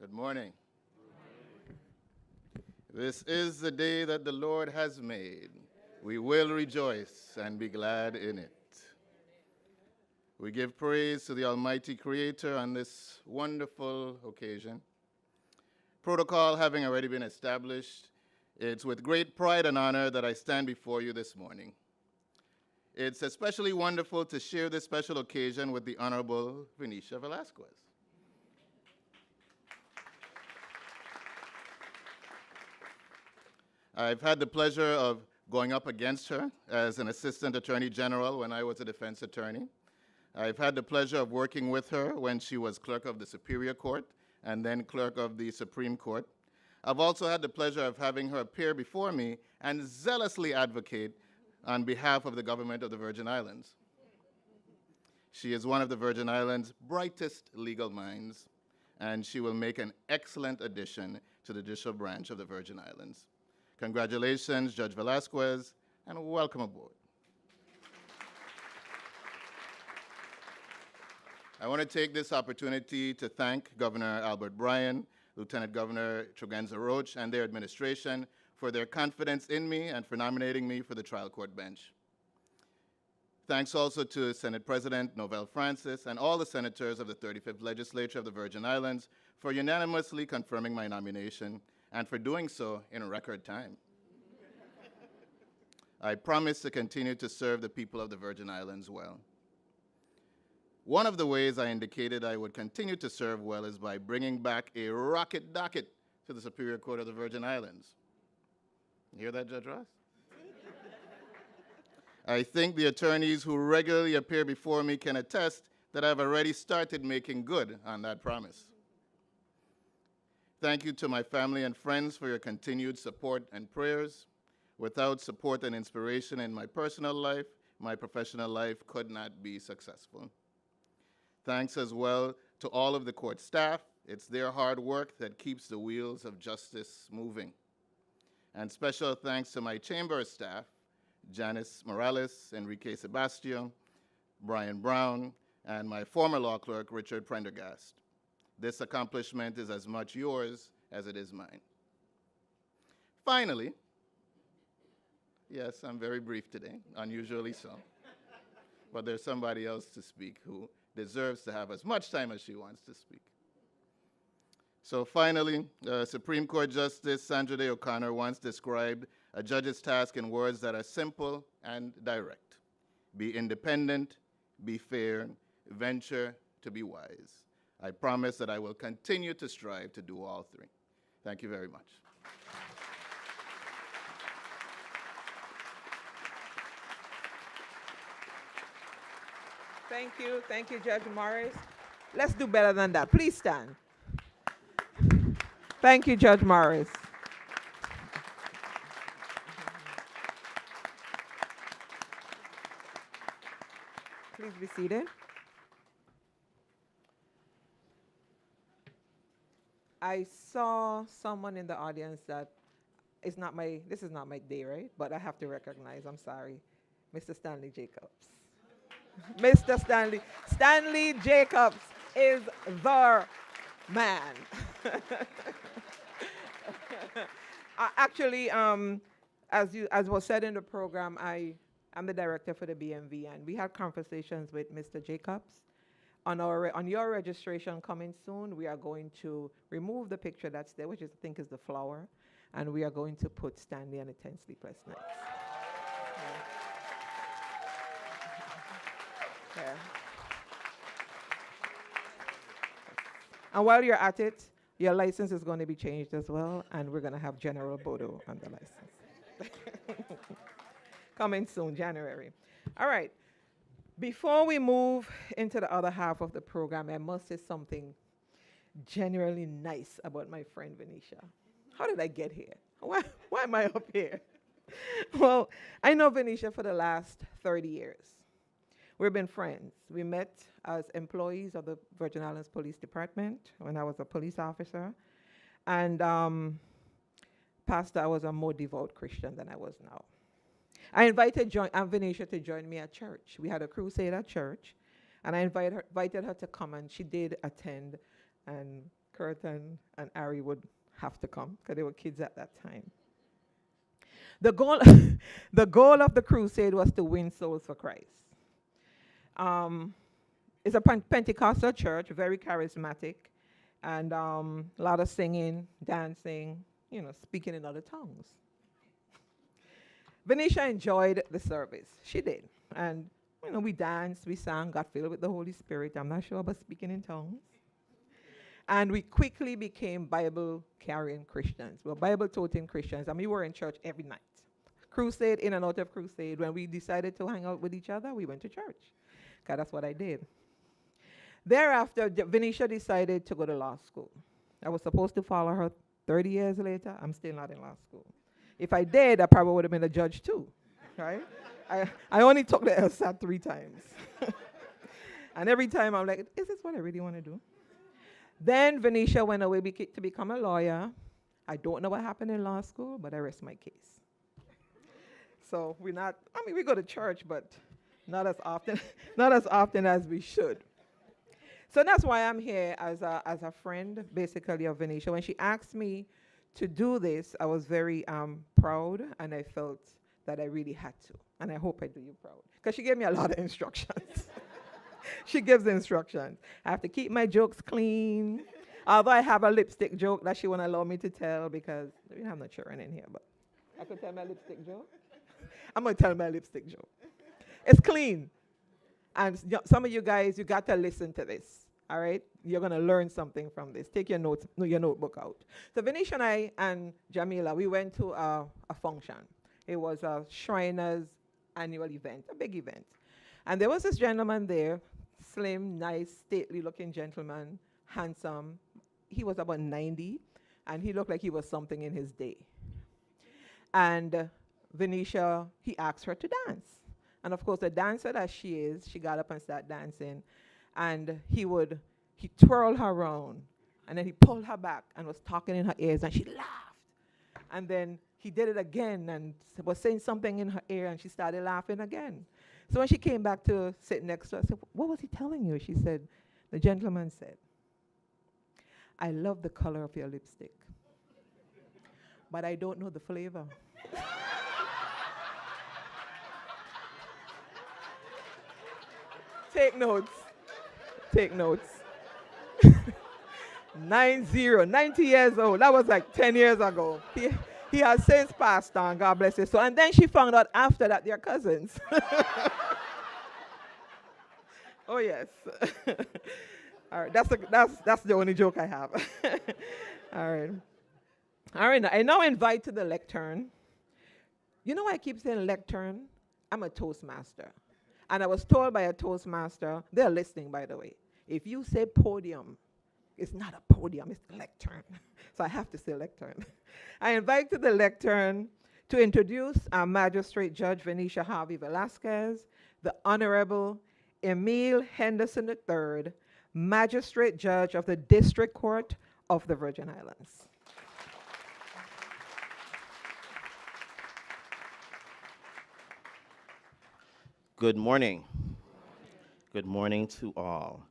Good morning. This is the day that the Lord has made. We will rejoice and be glad in it. We give praise to the Almighty Creator on this wonderful occasion. Protocol having already been established, it's with great pride and honor that I stand before you this morning. It's especially wonderful to share this special occasion with the Honorable Venetia Velasquez. I've had the pleasure of going up against her as an Assistant Attorney General when I was a defense attorney. I've had the pleasure of working with her when she was clerk of the Superior Court and then clerk of the Supreme Court. I've also had the pleasure of having her appear before me and zealously advocate on behalf of the government of the Virgin Islands. She is one of the Virgin Islands' brightest legal minds, and she will make an excellent addition to the judicial branch of the Virgin Islands. Congratulations, Judge Velasquez, and welcome aboard. I want to take this opportunity to thank Governor Albert Bryan, Lieutenant Governor Tregenza Roach, and their administration for their confidence in me and for nominating me for the trial court bench. Thanks also to Senate President Novelle Francis and all the senators of the 35th Legislature of the Virgin Islands for unanimously confirming my nomination and for doing so in record time. I promise to continue to serve the people of the Virgin Islands well. One of the ways I indicated I would continue to serve well is by bringing back a rocket docket to the Superior Court of the Virgin Islands. You hear that, Judge Ross? I think the attorneys who regularly appear before me can attest that I've already started making good on that promise. Thank you to my family and friends for your continued support and prayers. Without support and inspiration in my personal life, my professional life could not be successful. Thanks as well to all of the court staff. It's their hard work that keeps the wheels of justice moving. And special thanks to my chamber staff, Janice Morales, Enrique Sebastian, Brian Brown, and my former law clerk, Richard Prendergast. This accomplishment is as much yours as it is mine. Finally, yes, I'm very brief today, unusually so, but there's somebody else to speak who deserves to have as much time as she wants to speak. So finally, Supreme Court Justice Sandra Day O'Connor once described a judge's task in words that are simple and direct. Be independent, be fair, venture to be wise. I promise that I will continue to strive to do all three. Thank you very much. Thank you, Judge Morris. Let's do better than that. Please stand. Thank you, Judge Morris. Please be seated. I saw someone in the audience that this is not my day, right? But I have to recognize, I'm sorry, Mr. Stanley Jacobs. Mr. Stanley Jacobs is the man. Actually, as was said in the program, I'm the director for the BMV, and we had conversations with Mr. Jacobs. On your registration coming soon, we are going to remove the picture that's there, which I think is the flower, and we are going to put Stanley on a 10 sleepless nights. Yeah. And while you're at it, your license is going to be changed as well, and we're going to have General Bodo on the license. Coming soon, January. All right. Before we move into the other half of the program, I must say something genuinely nice about my friend Venetia. How did I get here? Why am I up here? Well, I know Venetia for the last 30 years. We've been friends. We met as employees of the Virgin Islands Police Department when I was a police officer. And Pastor, I was a more devout Christian than I was now. I invited Venetia to join me at church. We had a crusade at church, and I invited her to come, and she did attend. And Kurt and Ari would have to come because they were kids at that time. The goal, the goal of the crusade was to win souls for Christ. It's a Pentecostal church, very charismatic, and a lot of singing, dancing, speaking in other tongues. Venetia enjoyed the service. She did. And, we danced, we sang, got filled with the Holy Spirit. I'm not sure about speaking in tongues. And we quickly became Bible-carrying Christians. Well, Bible-toting Christians. And we were in church every night. Crusade, in and out of crusade. When we decided to hang out with each other, we went to church. Because that's what I did. Thereafter, Venetia decided to go to law school. I was supposed to follow her 30 years later. I'm still not in law school. If I did, I probably would have been a judge too, right? I only took the LSAT 3 times. And every time I'm like, is this what I really want to do? Then Venetia went away to become a lawyer. I don't know what happened in law school, but I rest my case. So we go to church, but not as often, not as often as we should. So that's why I'm here as a friend, basically, of Venetia. When she asked me to do this, I was very proud, and I felt that I really had to. And I hope I do you proud. Because she gave me a lot of instructions. She gives the instructions. I have to keep my jokes clean. Although I have a lipstick joke that she won't allow me to tell because we don't have no children in here, but I could tell my lipstick joke. I'm going to tell my lipstick joke. It's clean. And some of you guys, you got to listen to this. All right? You're going to learn something from this. Take your notebook out. So Venetia and I and Jamila, we went to a function. It was a Shriners annual event, a big event. And there was this gentleman there, slim, nice, stately-looking gentleman, handsome. He was about 90, and he looked like he was something in his day. And Venetia, he asked her to dance. And of course, the dancer that she is, she got up and started dancing. And he twirled her around. And then he pulled her back and was talking in her ears, and she laughed. And then he did it again and was saying something in her ear, and she started laughing again. So when she came back to sit next to her, I said, what was he telling you? She said, the gentleman said, I love the color of your lipstick, but I don't know the flavor. Take notes. Take notes. 90 years old. That was like 10 years ago. He has since passed on, God bless his soul. And then she found out after that they're cousins. Oh, yes. All right, that's the only joke I have. All right. All right, I now invite to the lectern. You know why I keep saying lectern? I'm a Toastmaster. And I was told by a Toastmaster, they're listening, by the way, if you say podium, it's not a podium, it's a lectern. So I have to say lectern. I invite to the lectern to introduce our Magistrate Judge Venetia Harvey Velasquez, the Honorable Emil Henderson III, Magistrate Judge of the District Court of the Virgin Islands. Good morning. Good morning to all.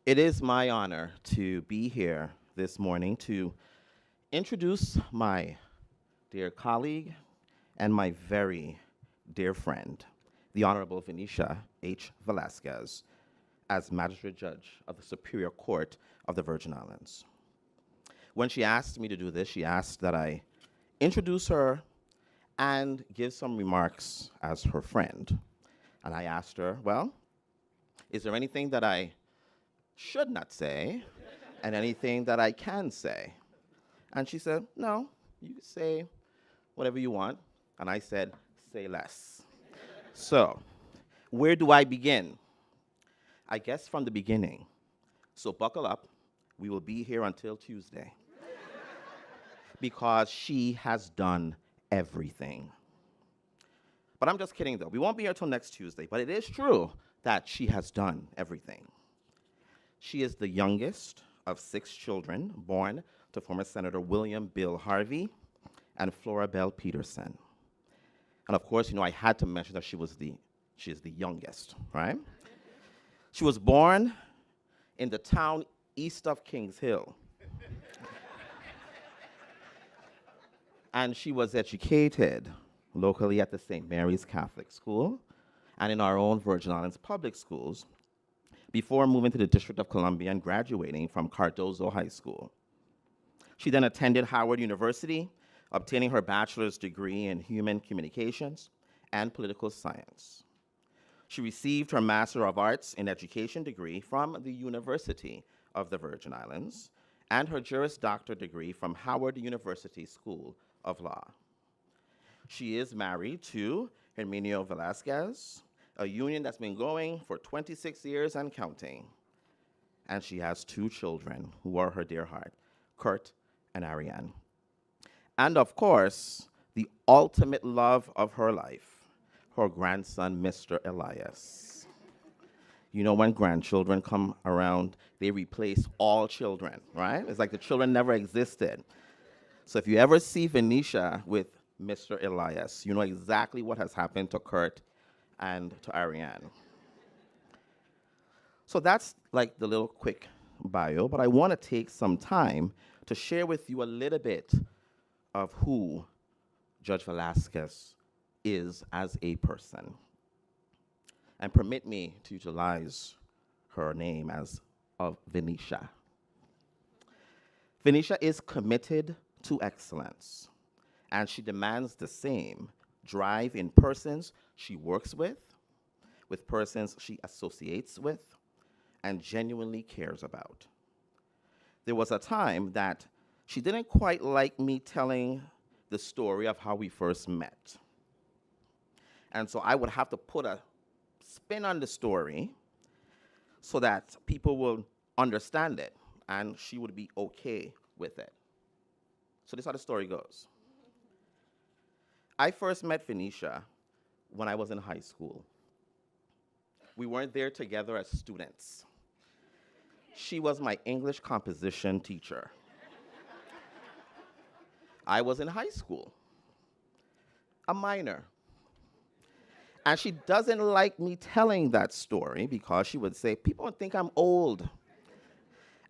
It is my honor to be here this morning to introduce my dear colleague and my very dear friend, the Honorable Venetia H. Velasquez, as Magistrate Judge of the Superior Court of the Virgin Islands. When she asked me to do this, she asked that I introduce her and give some remarks as her friend. And I asked her, well, is there anything that I should not say and anything that I can say? And she said, no, you can say whatever you want. And I said, say less. So, where do I begin? I guess from the beginning. So buckle up. We will be here until Tuesday. Because she has done everything. But I'm just kidding, though. We won't be here till next Tuesday, but it is true that she has done everything. She is the youngest of 6 children born to former Senator William Bill Harvey and Flora Bell Peterson. And of course, I had to mention that she is the youngest, right? She was born in the town east of Kings Hill. And she was educated locally at the St. Mary's Catholic School and in our own Virgin Islands public schools before moving to the District of Columbia and graduating from Cardozo High School. She then attended Howard University, obtaining her bachelor's degree in human communications and political science. She received her Master of Arts in Education degree from the University of the Virgin Islands and her Juris Doctor degree from Howard University School of Law. She is married to Herminio Velasquez, a union that's been going for 26 years and counting. And she has 2 children who are her dear heart, Kurt and Ariane. And of course, the ultimate love of her life, her grandson, Mr. Elias. You know, when grandchildren come around, they replace all children, right? It's like the children never existed. So if you ever see Venetia with Mr. Elias, you know exactly what has happened to Kurt and to Ariane. So that's like the little quick bio, but I want to take some time to share with you a little bit of who Judge Velasquez is as a person. And permit me to utilize her name as of Venetia. Venetia is committed to excellence, and she demands the same drive in persons she works with persons she associates with, and genuinely cares about. There was a time that she didn't quite like me telling the story of how we first met. And so I would have to put a spin on the story so that people will understand it and she would be okay with it. So this is how the story goes. I first met Venetia when I was in high school. We weren't there together as students. She was my English composition teacher. I was in high school, a minor. And she doesn't like me telling that story because she would say, people think I'm old.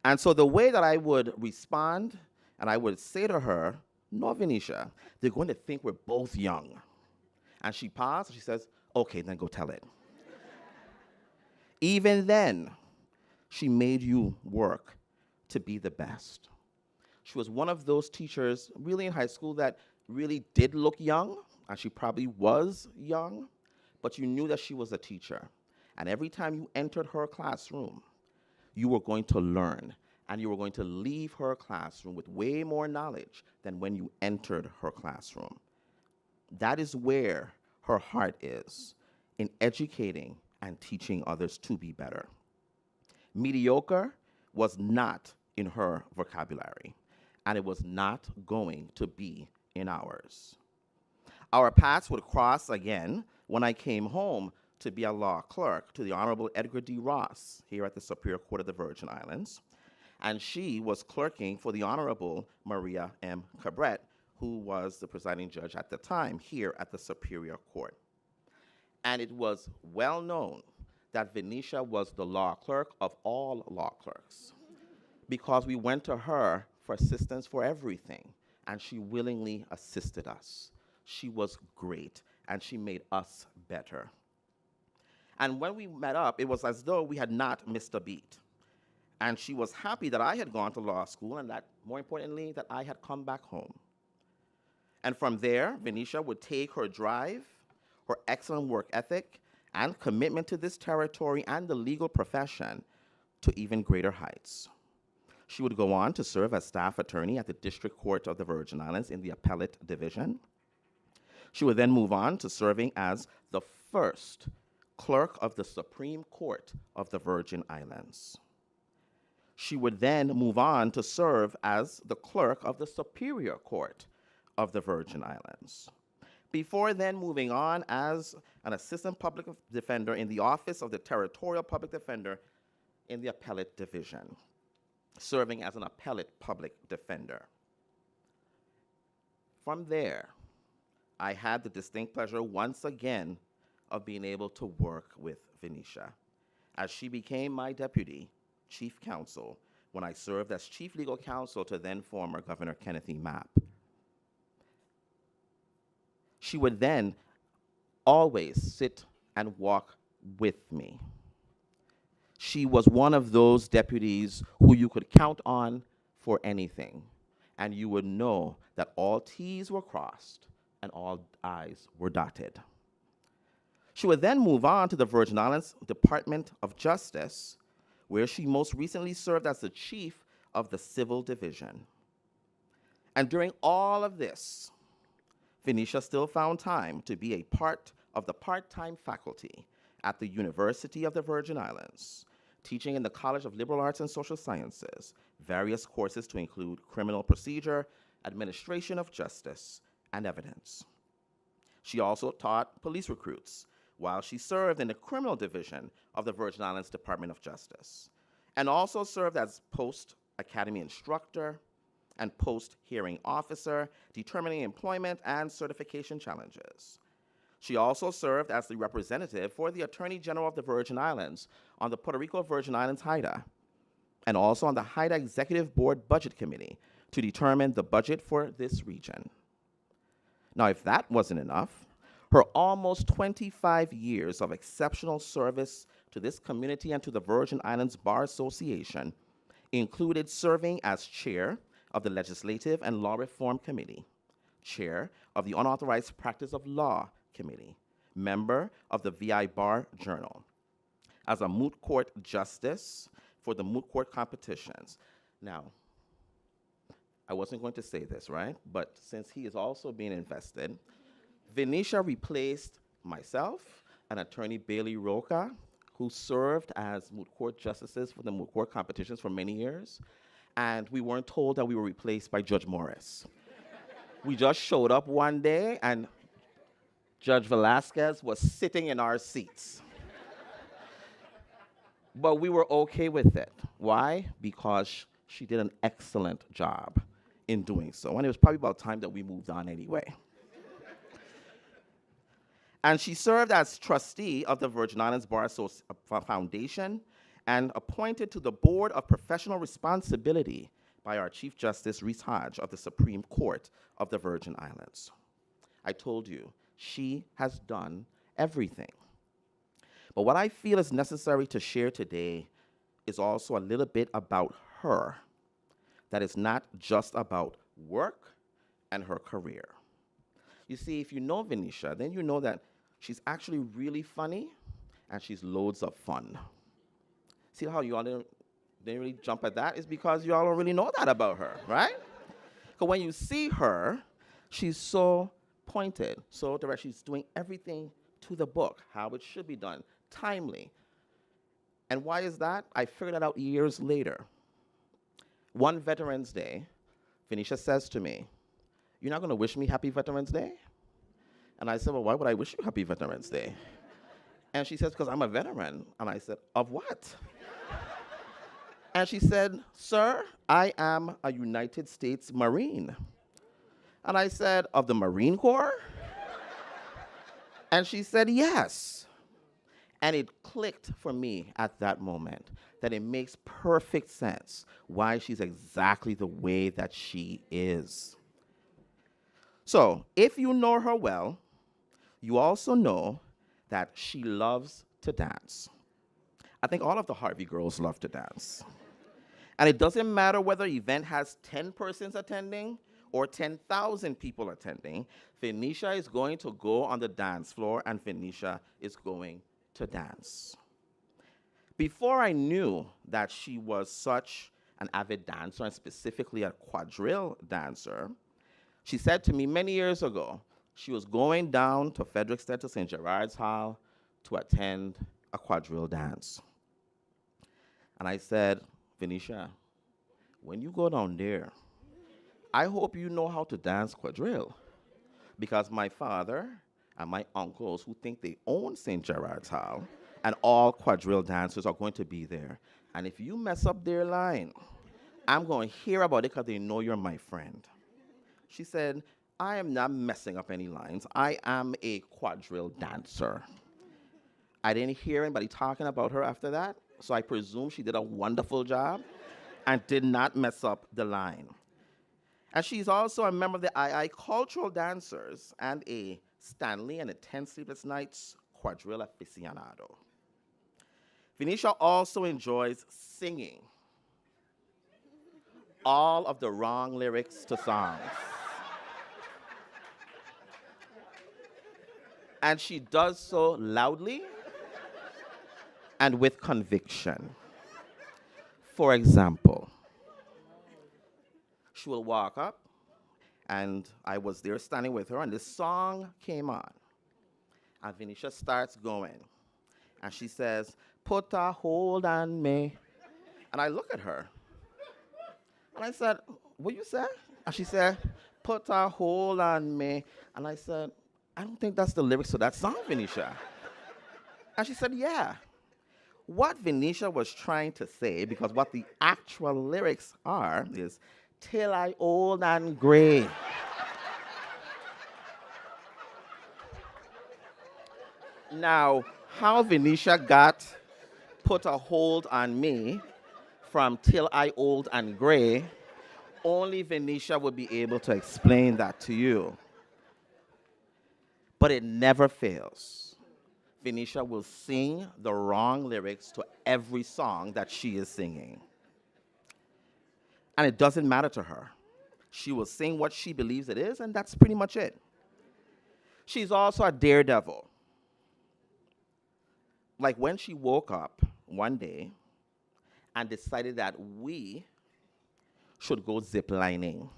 And so the way that I would respond, and I would say to her, no, Venetia, they're going to think we're both young. And she paused, and she says, okay, then go tell it. Even then, she made you work to be the best. She was one of those teachers really in high school that really did look young, and she probably was young, but you knew that she was a teacher. And every time you entered her classroom, you were going to learn, and you were going to leave her classroom with way more knowledge than when you entered her classroom. That is where her heart is, in educating and teaching others to be better. Mediocre was not in her vocabulary, and it was not going to be in ours. Our paths would cross again when I came home to be a law clerk to the Honorable Edgar D. Ross here at the Superior Court of the Virgin Islands, and she was clerking for the Honorable Maria M. Cabret, who was the presiding judge at the time here at the Superior Court. And it was well known that Venetia was the law clerk of all law clerks because we went to her for assistance for everything, and she willingly assisted us. She was great, and she made us better. And when we met up, it was as though we had not missed a beat. And she was happy that I had gone to law school and that, more importantly, that I had come back home. And from there, Venetia would take her drive, her excellent work ethic, and commitment to this territory and the legal profession to even greater heights. She would go on to serve as staff attorney at the District Court of the Virgin Islands in the Appellate Division. She would then move on to serving as the first clerk of the Supreme Court of the Virgin Islands. She would then move on to serve as the clerk of the Superior Court of the Virgin Islands, before then moving on as an assistant public defender in the Office of the Territorial Public Defender in the Appellate Division, serving as an appellate public defender. From there, I had the distinct pleasure once again of being able to work with Venetia as she became my deputy chief counsel when I served as chief legal counsel to then former Governor Kenneth E. Mapp. She would then always sit and walk with me. She was one of those deputies who you could count on for anything, and you would know that all T's were crossed and all I's were dotted. She would then move on to the Virgin Islands Department of Justice, where she most recently served as the chief of the Civil Division. And during all of this, Venetia still found time to be a part of the part-time faculty at the University of the Virgin Islands, teaching in the College of Liberal Arts and Social Sciences, various courses to include criminal procedure, administration of justice, and evidence. She also taught police recruits while she served in the criminal division of the Virgin Islands Department of Justice, and also served as post-academy instructor and post-hearing officer, determining employment and certification challenges. She also served as the representative for the Attorney General of the Virgin Islands on the Puerto Rico Virgin Islands HIDA, and also on the HIDA Executive Board Budget Committee to determine the budget for this region. Now, if that wasn't enough, her almost 25 years of exceptional service to this community and to the Virgin Islands Bar Association included serving as chair of the Legislative and Law Reform Committee, chair of the Unauthorized Practice of Law Committee, member of the VI Bar Journal, as a moot court justice for the moot court competitions. Now, I wasn't going to say this, right? But since he is also being invested, Venetia replaced myself and attorney Bailey Roca, who served as moot court justices for the moot court competitions for many years. And we weren't told that we were replaced by Judge Morris. We just showed up one day and Judge Velasquez was sitting in our seats. But we were okay with it. Why? Because she did an excellent job in doing so. And it was probably about time that we moved on anyway. And she served as trustee of the Virgin Islands Bar Foundation and appointed to the Board of Professional Responsibility by our Chief Justice Reese Hodge of the Supreme Court of the Virgin Islands. I told you, she has done everything. But what I feel is necessary to share today is also a little bit about her, that is not just about work and her career. You see, if you know Venetia, then you know that she's actually really funny and she's loads of fun. See how you all didn't really jump at that? It's because you all don't really know that about her, right? Because when you see her, she's so pointed, so direct. She's doing everything to the book, how it should be done, timely. And why is that? I figured that out years later. One Veterans Day, Venetia says to me, "You're not going to wish me Happy Veterans Day?" And I said, "Well, why would I wish you Happy Veterans Day?" And she says, "Because I'm a veteran." And I said, "Of what?" And she said, "Sir, I am a United States Marine." And I said, "Of the Marine Corps?" And she said, "Yes." And it clicked for me at that moment that it makes perfect sense why she's exactly the way that she is. So, if you know her well, you also know that she loves to dance. I think all of the Harvey girls love to dance. And it doesn't matter whether the event has 10 persons attending or 10,000 people attending, Venetia is going to go on the dance floor and Venetia is going to dance. Before I knew that she was such an avid dancer and specifically a quadrille dancer, she said to me many years ago, she was going down to Frederiksted to St. Gerard's Hall to attend a quadrille dance. And I said, "Venetia, when you go down there, I hope you know how to dance quadrille, because my father and my uncles who think they own St. Gerard's Hall and all quadrille dancers are going to be there. And if you mess up their line, I'm going to hear about it because they know you're my friend." She said, "I am not messing up any lines. I am a quadrille dancer." I didn't hear anybody talking about her after that, so I presume she did a wonderful job. and did not mess up the line. And she's also a member of the II Cultural Dancers and a Stanley and a 10 Sleepless Nights quadrille aficionado. Venetia also enjoys singing all of the wrong lyrics to songs. And she does so loudly and with conviction. For example, she will walk up, and I was there standing with her, and this song came on. And Venetia starts going, and she says, "Put a hold on me." And I look at her, and I said, "What you said?" And she said, "Put a hold on me." And I said, "I don't think that's the lyrics to that song, Venetia." And she said, "Yeah." What Venetia was trying to say, because what the actual lyrics are, is, "Till I old and gray." Now, how Venetia got "Put a hold on me" from "Till I old and gray," only Venetia would be able to explain that to you. But it never fails. Venetia will sing the wrong lyrics to every song that she is singing. And it doesn't matter to her. She will sing what she believes it is, and that's pretty much it. She's also a daredevil. Like when she woke up one day and decided that we should go ziplining.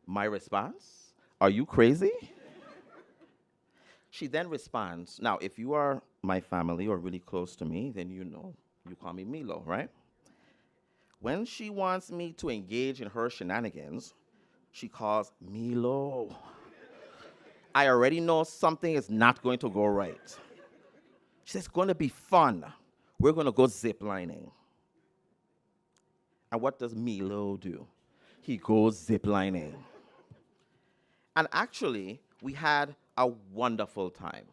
My response, "Are you crazy?" She then responds, now, if you are my family or really close to me, then you know, you call me Milo, right? When she wants me to engage in her shenanigans, she calls Milo. I already know something is not going to go right. She says, "It's going to be fun. We're going to go ziplining." And what does Milo do? He goes ziplining. And actually, we had a wonderful time.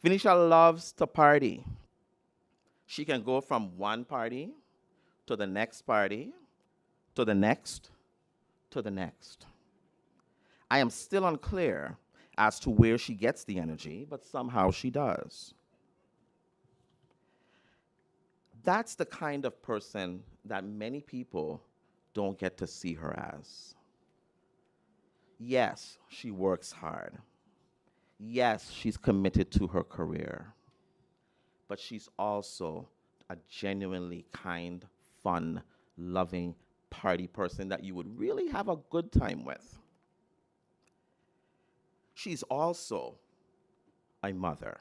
Venetia loves to party. She can go from one party to the next party, to the next, to the next. I am still unclear as to where she gets the energy, but somehow she does. That's the kind of person that many people don't get to see her as. Yes, she works hard. Yes, she's committed to her career. But she's also a genuinely kind, fun, loving party person that you would really have a good time with. She's also a mother.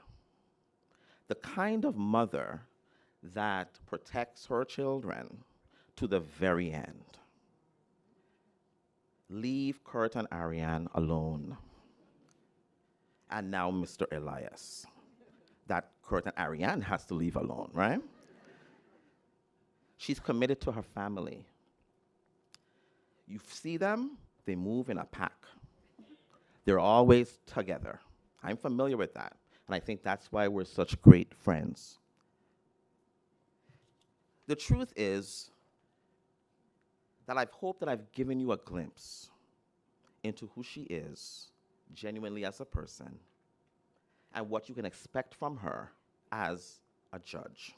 The kind of mother that protects her children to the very end. Leave Kurt and Ariane alone. And now Mr. Elias, that Kurt and Ariane has to leave alone, right? She's committed to her family. You see them, they move in a pack. They're always together. I'm familiar with that. And I think that's why we're such great friends. The truth is that I've hoped that I've given you a glimpse into who she is, genuinely as a person, and what you can expect from her as a judge.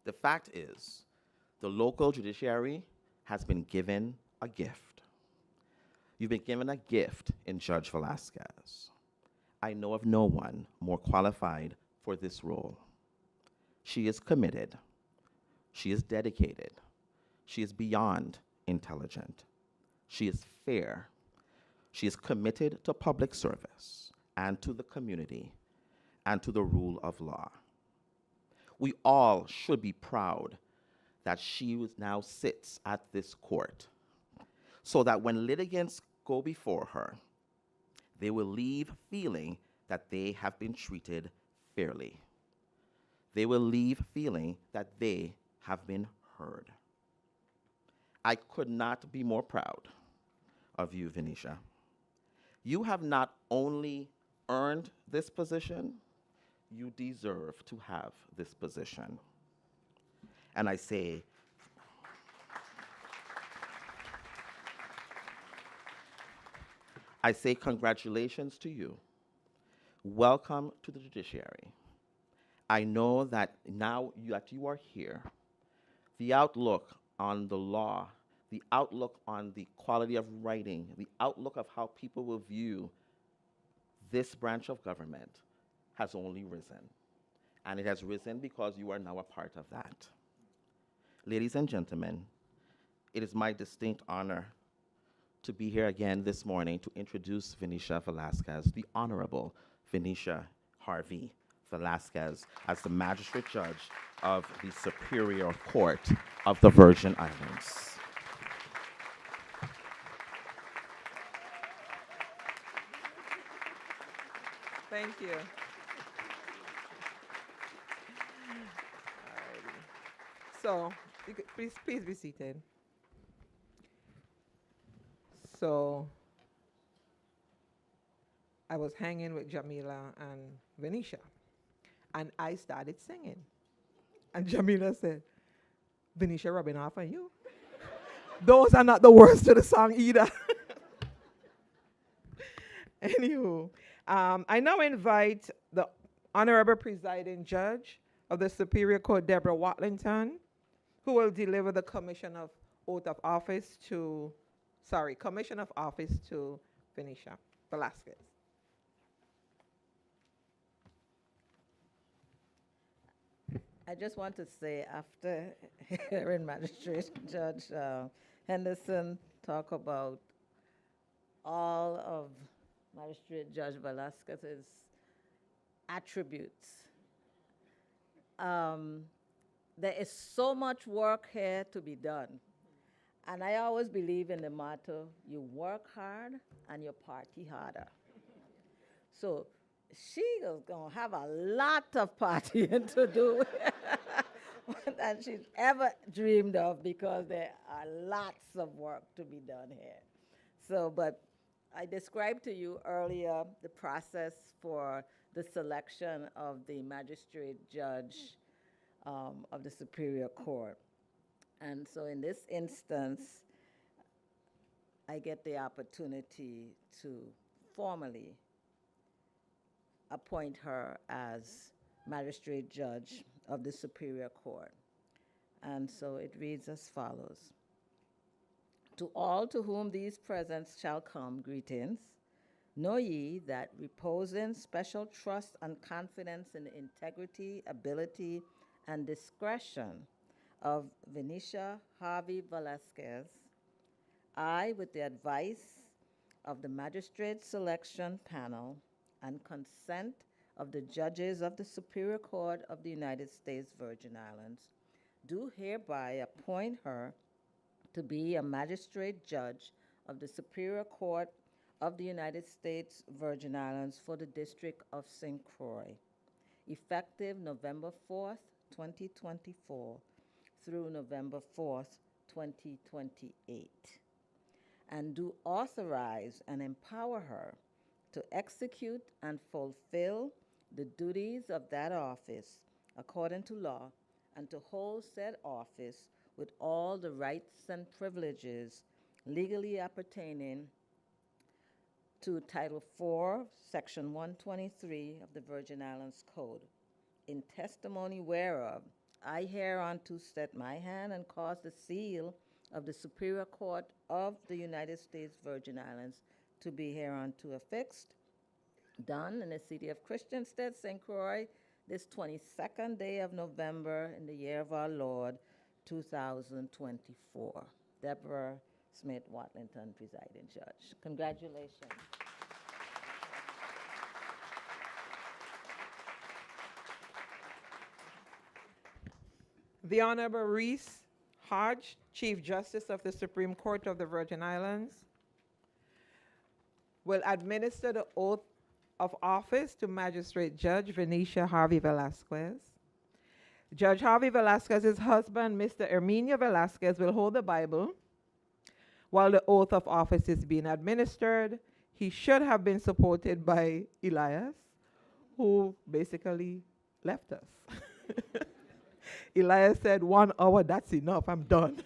The fact is, the local judiciary has been given a gift. You've been given a gift in Judge Velasquez. I know of no one more qualified for this role. She is committed. She is dedicated. She is beyond intelligent. She is fair. She is committed to public service and to the community and to the rule of law. We all should be proud that she now sits at this court so that when litigants go before her, they will leave feeling that they have been treated fairly. They will leave feeling that they have been heard. I could not be more proud of you, Venetia. You have not only earned this position, you deserve to have this position. And I say, congratulations to you. Welcome to the judiciary. I know that now that you are here, the outlook on the law, the outlook on the quality of writing, the outlook of how people will view this branch of government has only risen. And it has risen because you are now a part of that. Ladies and gentlemen, it is my distinct honor to be here again this morning to introduce Venetia Velasquez, the Honorable Venetia Harvey Velasquez, as the Magistrate Judge of the Superior Court of the Virgin Islands. Thank you. So, you could please be seated. So, I was hanging with Jamila and Venetia, and I started singing. And Jamila said, Venetia rubbing off on you? Those are not the words to the song either. Anywho, I now invite the Honorable Presiding Judge of the Superior Court, Deborah Watlington, who will deliver the Commission of Office to Venetia Velasquez. I just want to say, after hearing Magistrate Judge Henderson talk about all of Magistrate Judge Velasquez's attributes, there is so much work here to be done. And I always believe in the motto, you work hard and you party harder. So she is going to have a lot of partying to do than she's ever dreamed of, because there are lots of work to be done here. So, but I described to you earlier the process for the selection of the magistrate judge of the Superior Court. And so in this instance, I get the opportunity to formally appoint her as magistrate judge of the Superior Court. And so it reads as follows. To all to whom these presents shall come, greetings. Know ye that reposing special trust and confidence in the integrity, ability, and discretion of Venetia Harvey Velasquez, I, with the advice of the Magistrate Selection Panel and consent of the judges of the Superior Court of the United States Virgin Islands, do hereby appoint her to be a magistrate judge of the Superior Court of the United States Virgin Islands for the District of St. Croix, effective November 4th, 2024 through November 4th, 2028, and do authorize and empower her to execute and fulfill the duties of that office according to law, and to hold said office with all the rights and privileges legally appertaining to Title IV, Section 123 of the Virgin Islands Code. In testimony whereof, I hereunto set my hand and cause the seal of the Superior Court of the United States Virgin Islands to be hereunto affixed, done in the city of Christiansted, St. Croix, this 22nd day of November in the year of our Lord, 2024. Deborah Smith Watlington, presiding judge. Congratulations. The Honorable Reese Hodge, Chief Justice of the Supreme Court of the Virgin Islands, will administer the oath of office to Magistrate Judge Venetia Harvey Velasquez. Judge Harvey Velasquez's husband, Mr. Herminio Velasquez, will hold the Bible while the oath of office is being administered. He should have been supported by Elias, who basically left us. Elias said, 1 hour, that's enough, I'm done.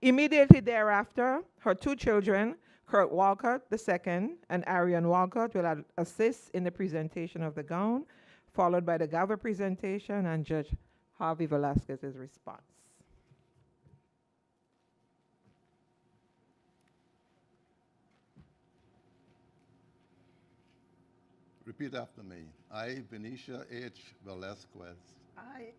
Immediately thereafter, her 2 children, Kurt Walcott II and Arian Walcott, will assist in the presentation of the gown, followed by the gala presentation and Judge Harvey Velasquez's response. Repeat after me. I, Venetia H. Velasquez, I,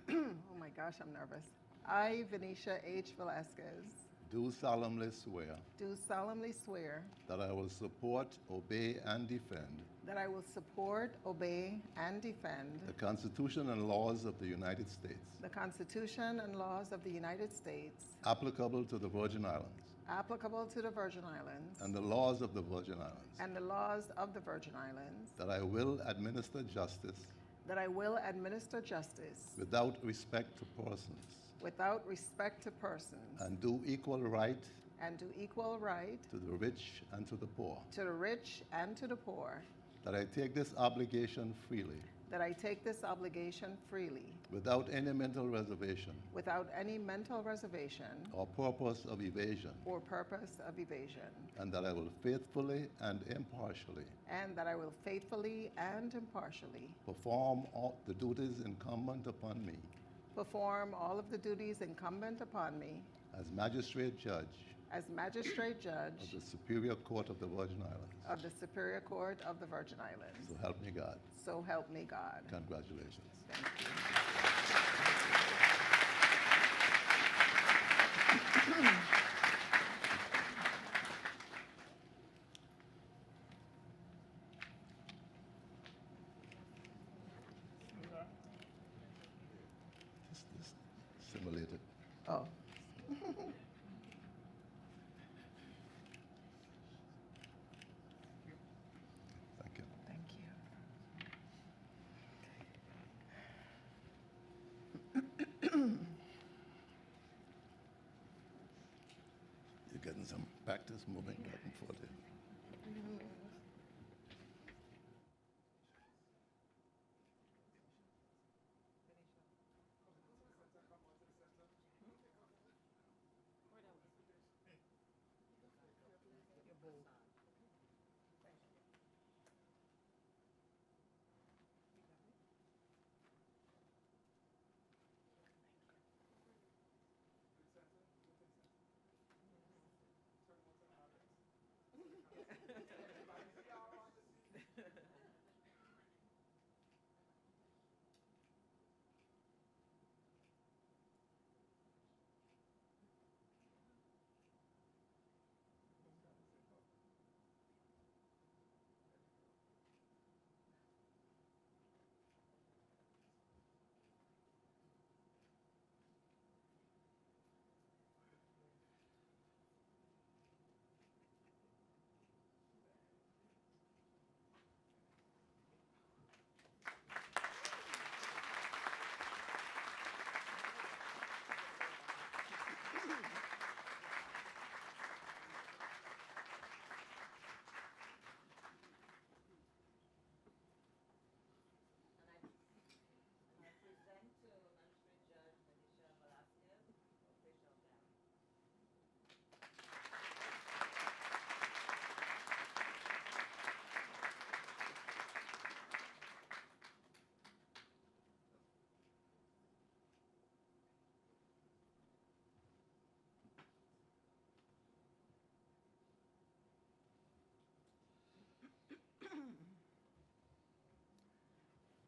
oh my gosh, I'm nervous. I, Venetia H. Velasquez, do solemnly swear do solemnly swear that I will support, obey, and defend that I will support, obey, and defend the Constitution and laws of the United States the Constitution and laws of the United States applicable to the Virgin Islands applicable to the Virgin Islands and the laws of the Virgin Islands, and the laws of the Virgin Islands, that I will administer justice that I will administer justice without respect to persons, without respect to persons, and do equal right and do equal right to the rich and to the poor, to the rich and to the poor, that I take this obligation freely, that I take this obligation freely, without any mental reservation without any mental reservation or purpose of evasion, or purpose of evasion, and that I will faithfully and impartially and that I will faithfully and impartially perform all the duties incumbent upon me perform all of the duties incumbent upon me as magistrate judge as magistrate of judge the Superior Court of the Virgin Islands. of the Superior Court of the Virgin Islands. So help me God. So help me God. Congratulations. Thank you. Just simulate it. Oh. Thank you. Thank you. You're getting some practice moving back and forth here.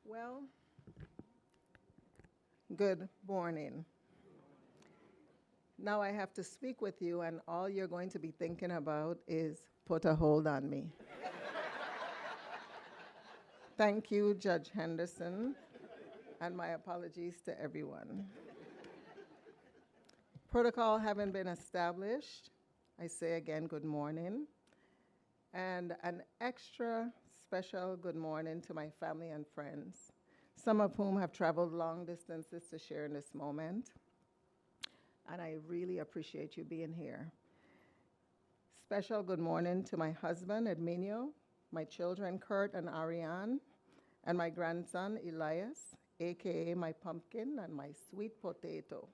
Well, good morning. Now I have to speak with you, and all you're going to be thinking about is put a hold on me. Thank you, Judge Henderson, and my apologies to everyone. Protocol having been established, I say again good morning, and an extra special good morning to my family and friends, some of whom have traveled long distances to share in this moment, and I really appreciate you being here. Special good morning to my husband, Edminio, my children, Kurt and Ariane, and my grandson, Elias, AKA my pumpkin and my sweet potato.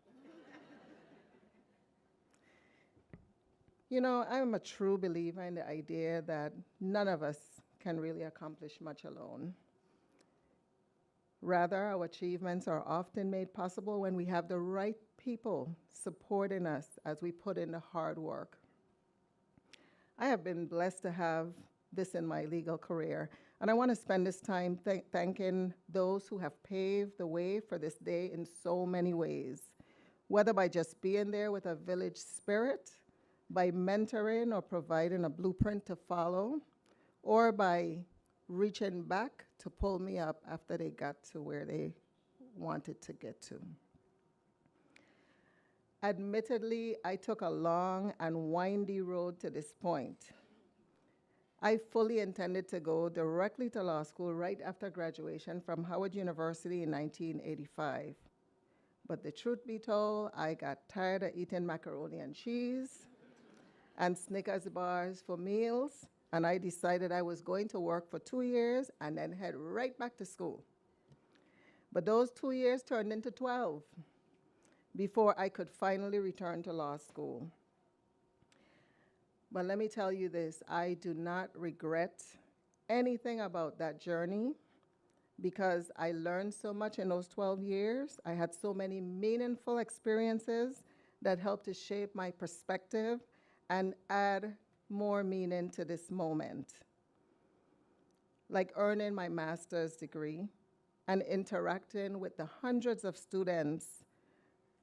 You know, I'm a true believer in the idea that none of us can really accomplish much alone. Rather, our achievements are often made possible when we have the right people supporting us as we put in the hard work. I have been blessed to have this in my legal career, and I want to spend this time thanking those who have paved the way for this day in so many ways, whether by just being there with a village spirit, by mentoring or providing a blueprint to follow, or by reaching back to pull me up after they got to where they wanted to get to. Admittedly, I took a long and windy road to this point. I fully intended to go directly to law school right after graduation from Howard University in 1985. But the truth be told, I got tired of eating macaroni and cheese and Snickers bars for meals, and I decided I was going to work for 2 years and then head right back to school. But those 2 years turned into 12 before I could finally return to law school. But let me tell you this, I do not regret anything about that journey because I learned so much in those 12 years. I had so many meaningful experiences that helped to shape my perspective and add more meaning to this moment. Like earning my master's degree and interacting with the hundreds of students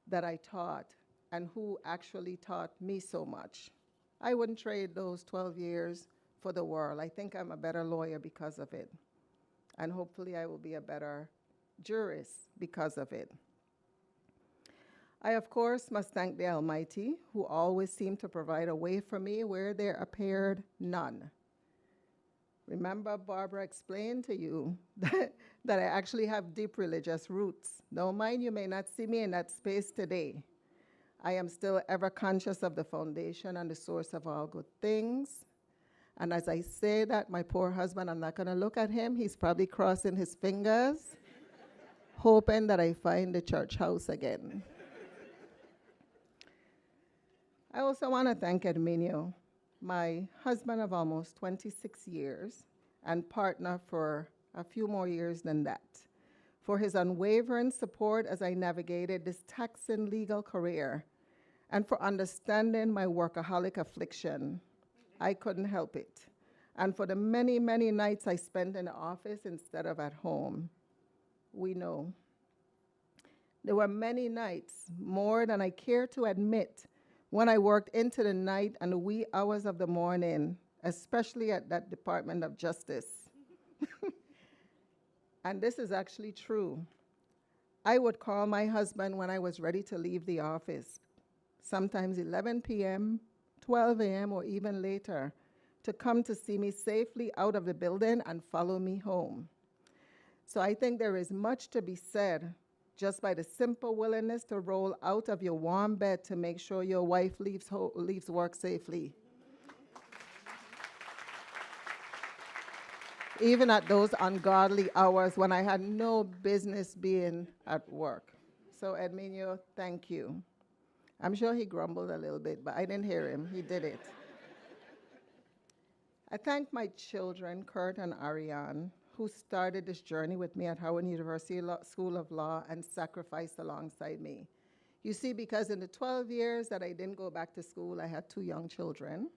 that I taught and who actually taught me so much. I wouldn't trade those 12 years for the world. I think I'm a better lawyer because of it. And hopefully I will be a better jurist because of it. I, of course, must thank the Almighty, who always seemed to provide a way for me where there appeared none. Remember, Barbara explained to you that I actually have deep religious roots. Don't mind, you may not see me in that space today. I am still ever conscious of the foundation and the source of all good things. And as I say that, my poor husband, I'm not going to look at him. He's probably crossing his fingers, hoping that I find the church house again. I also want to thank Edminio, my husband of almost 26 years and partner for a few more years than that, for his unwavering support as I navigated this taxing legal career and for understanding my workaholic affliction. I couldn't help it. And for the many, many nights I spent in the office instead of at home. We know. There were many nights, more than I care to admit, when I worked into the night and the wee hours of the morning, especially at that Department of Justice. And this is actually true. I would call my husband when I was ready to leave the office, sometimes 11 p.m., 12 a.m., or even later, to come to see me safely out of the building and follow me home. So I think there is much to be said just by the simple willingness to roll out of your warm bed to make sure your wife leaves work safely. Even at those ungodly hours when I had no business being at work. So Edminio, thank you. I'm sure he grumbled a little bit, but I didn't hear him. He did it. I thank my children, Kurt and Ariane, who started this journey with me at Howard University School of Law and sacrificed alongside me. You see, because in the 12 years that I didn't go back to school, I had 2 young children.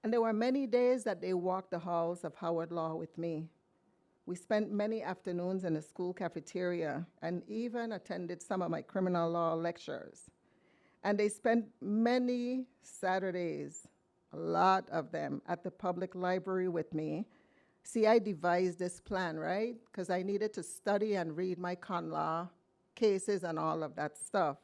And there were many days that they walked the halls of Howard Law with me. We spent many afternoons in the school cafeteria and even attended some of my criminal law lectures. And they spent many Saturdays, a lot of them, at the public library with me. See, I devised this plan, right? Because I needed to study and read my con law cases and all of that stuff.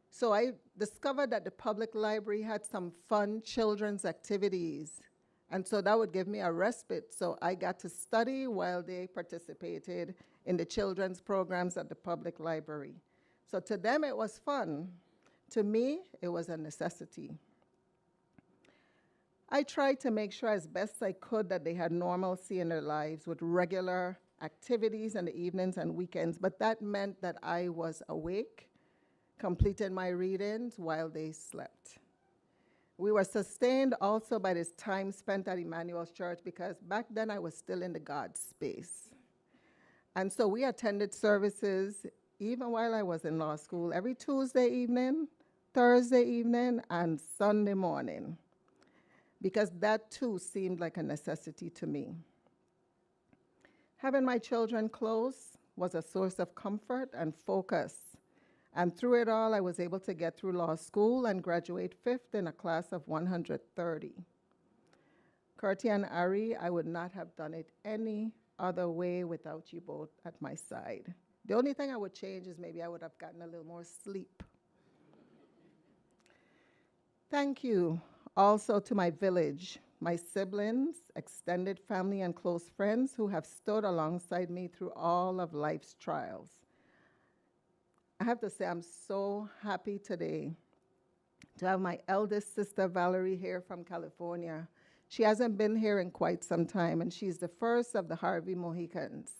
So I discovered that the public library had some fun children's activities. And so that would give me a respite. So I got to study while they participated in the children's programs at the public library. So to them, it was fun. To me, it was a necessity. I tried to make sure as best I could that they had normalcy in their lives with regular activities in the evenings and weekends, but that meant that I was awake, completed my readings while they slept. We were sustained also by this time spent at Emmanuel's Church because back then I was still in the God space. And so we attended services even while I was in law school every Tuesday evening, Thursday evening, and Sunday morning, because that too seemed like a necessity to me. Having my children close was a source of comfort and focus. And through it all, I was able to get through law school and graduate fifth in a class of 130. Curti and Ari, I would not have done it any other way without you both at my side. The only thing I would change is maybe I would have gotten a little more sleep. Thank you also to my village, my siblings, extended family, and close friends who have stood alongside me through all of life's trials. I have to say I'm so happy today to have my eldest sister, Valerie, here from California. She hasn't been here in quite some time, and she's the first of the Harvey Mohicans.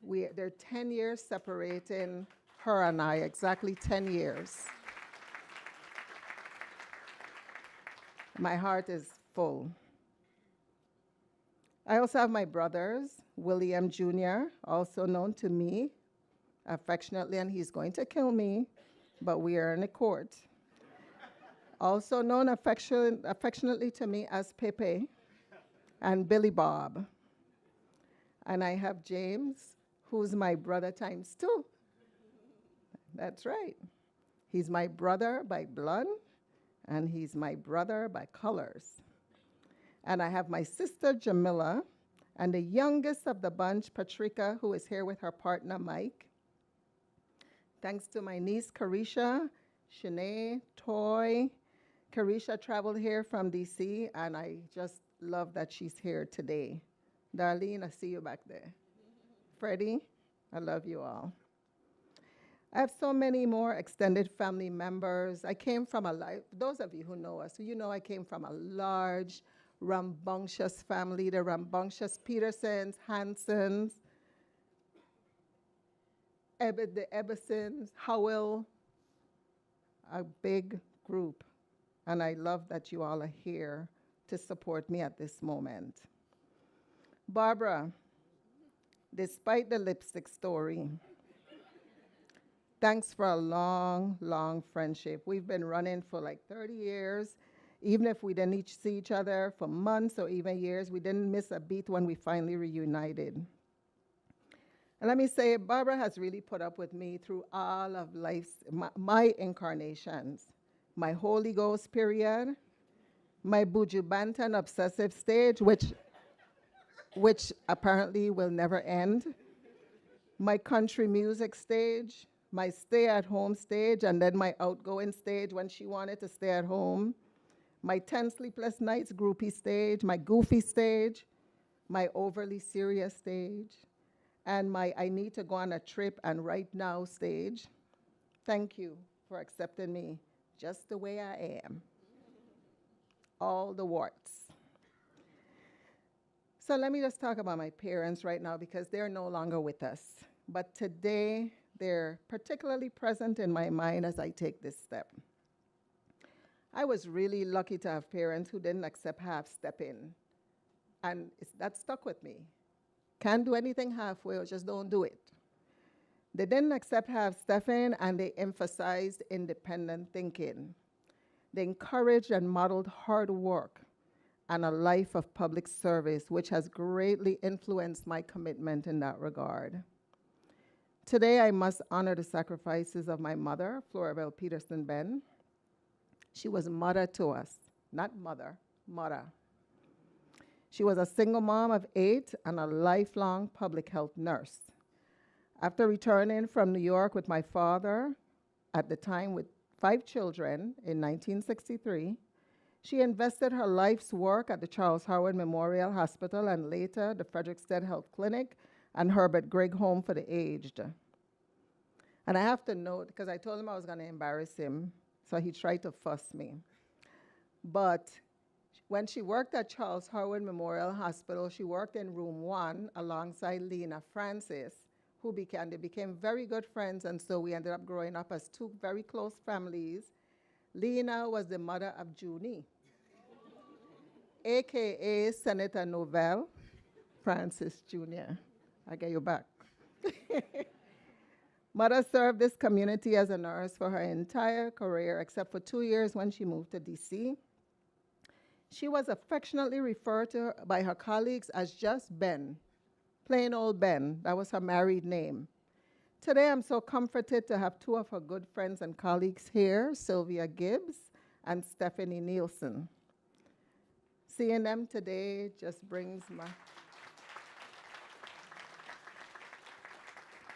There are 10 years separating her and I, exactly 10 years. My heart is full. I also have my brothers, William Jr., also known to me affectionately, and he's going to kill me, but we are in a court. Also known affectionately to me as Pepe, and Billy Bob. And I have James, who's my brother times two. That's right. He's my brother by blood, and he's my brother by colors. And I have my sister, Jamila, and the youngest of the bunch, Patricia, who is here with her partner, Mike. Thanks to my niece, Carisha, Shanae, Toy. Carisha traveled here from DC, and I just love that she's here today. Darlene, I see you back there. Freddie, I love you all. I have so many more extended family members. I came from those of you who know us, you know I came from a large, rambunctious family, the rambunctious Petersons, Hansons, the Ebersons, Howell, a big group. And I love that you all are here to support me at this moment. Barbara, despite the lipstick story, thanks for a long, long friendship. We've been running for like 30 years. Even if we didn't see each other for months or even years, we didn't miss a beat when we finally reunited. And let me say, Barbara has really put up with me through all of life's, my incarnations, my Holy Ghost period, my Buju Banton obsessive stage, which apparently will never end, my country music stage, my stay-at-home stage, and then my outgoing stage when she wanted to stay at home, my 10 sleepless nights groupie stage, my goofy stage, my overly serious stage, and my I need to go on a trip and right now stage. Thank you for accepting me just the way I am. All the warts. So let me just talk about my parents right now because they're no longer with us. But today, they're particularly present in my mind as I take this step. I was really lucky to have parents who didn't accept half-stepping. And that stuck with me. Can't do anything halfway or just don't do it. They didn't accept half-stepping and they emphasized independent thinking. They encouraged and modeled hard work and a life of public service, which has greatly influenced my commitment in that regard. Today, I must honor the sacrifices of my mother, Florabelle Peterson Ben. She was mother to us, not mother, mother. She was a single mom of 8 and a lifelong public health nurse. After returning from New York with my father, at the time with 5 children in 1963, she invested her life's work at the Charles Howard Memorial Hospital and later the Frederiksted Health Clinic and Herbert Gregg Home for the Aged. And I have to note, because I told him I was going to embarrass him, so he tried to fuss me. But When she worked at Charles Howard Memorial Hospital, she worked in room 1 alongside Lena Francis, they became very good friends, and so we ended up growing up as two very close families. Lena was the mother of Junie, AKA Senator Novell Francis Jr. I get you back. Mother served this community as a nurse for her entire career, except for 2 years when she moved to DC. She was affectionately referred to by her colleagues as just Ben, plain old Ben. That was her married name. Today, I'm so comforted to have two of her good friends and colleagues here, Sylvia Gibbs and Stephanie Nielsen. Seeing them today just brings my...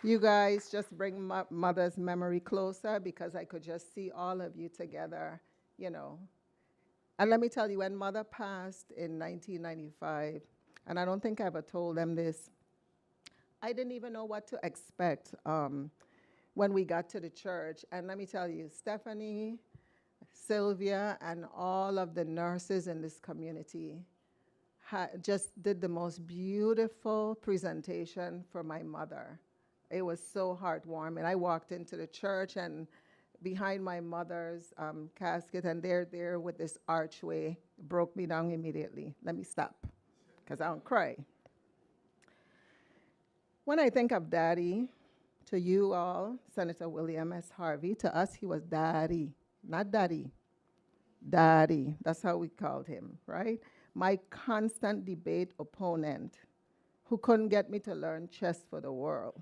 You guys just bring my mother's memory closer because I could just see all of you together, you know. And let me tell you, when Mother passed in 1995, and I don't think I ever told them this, I didn't even know what to expect when we got to the church. And let me tell you, Stephanie, Sylvia, and all of the nurses in this community just did the most beautiful presentation for my mother. It was so heartwarming. I walked into the church and behind my mother's casket, and they're there with this archway, broke me down immediately. Let me stop, because I don't cry. When I think of Daddy, to you all, Senator William S. Harvey, to us he was Daddy, not Daddy. Daddy, that's how we called him, right? My constant debate opponent who couldn't get me to learn chess for the world.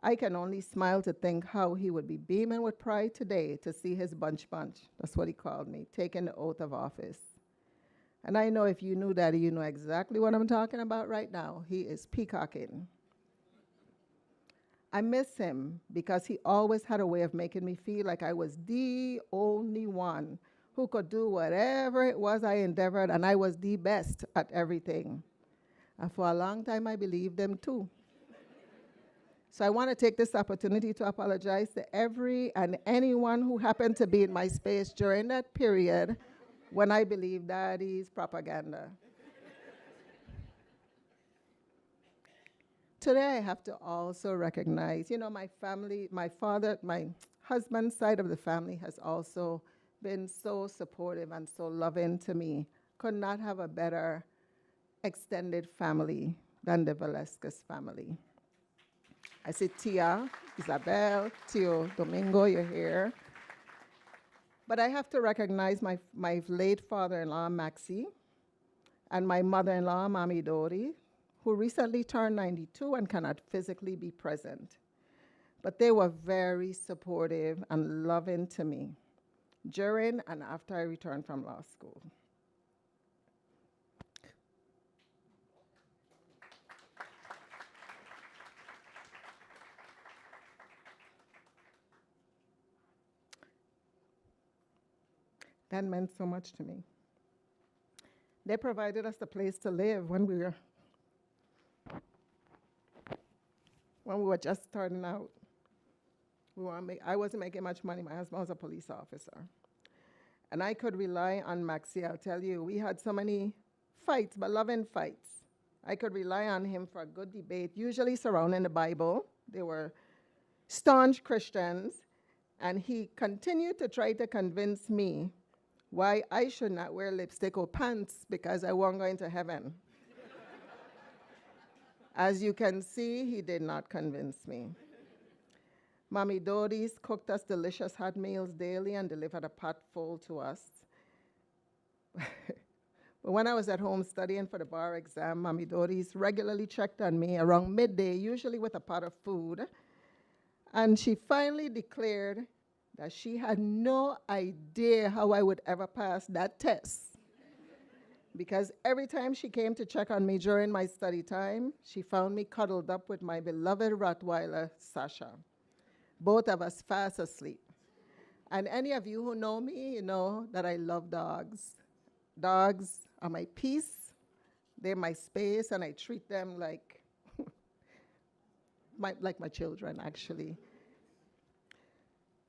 I can only smile to think how he would be beaming with pride today to see his bunch, that's what he called me, taking the oath of office. And I know if you knew Daddy, you know exactly what I'm talking about right now. He is peacocking. I miss him because he always had a way of making me feel like I was the only one who could do whatever it was I endeavored, and I was the best at everything. And for a long time, I believed them too. So I want to take this opportunity to apologize to every and anyone who happened to be in my space during that period when I believed Daddy's propaganda. Today I have to also recognize, you know, my family, my husband's side of the family has also been so supportive and so loving to me. Could not have a better extended family than the Velasquez family. I see Tia, Isabel, Tio Domingo, you're here. But I have to recognize my late father-in-law, Maxie, and my mother-in-law, Mami Dori, who recently turned 92 and cannot physically be present. But they were very supportive and loving to me during and after I returned from law school. That meant so much to me. They provided us a place to live when we were just starting out. I wasn't making much money. My husband was a police officer. And I could rely on Maxie. I'll tell you, we had so many fights, but loving fights. I could rely on him for a good debate, usually surrounding the Bible. They were staunch Christians, and he continued to try to convince me why I should not wear lipstick or pants because I wasn't going to heaven. As you can see, he did not convince me. Mami Dodi's cooked us delicious hot meals daily and delivered a pot full to us. But when I was at home studying for the bar exam, Mami Dodi's regularly checked on me around midday, usually with a pot of food. And she finally declared that she had no idea how I would ever pass that test. Because every time she came to check on me during my study time, she found me cuddled up with my beloved Rottweiler, Sasha. Both of us fast asleep. And any of you who know me, you know that I love dogs. Dogs are my peace, they're my space, and I treat them like my children, actually.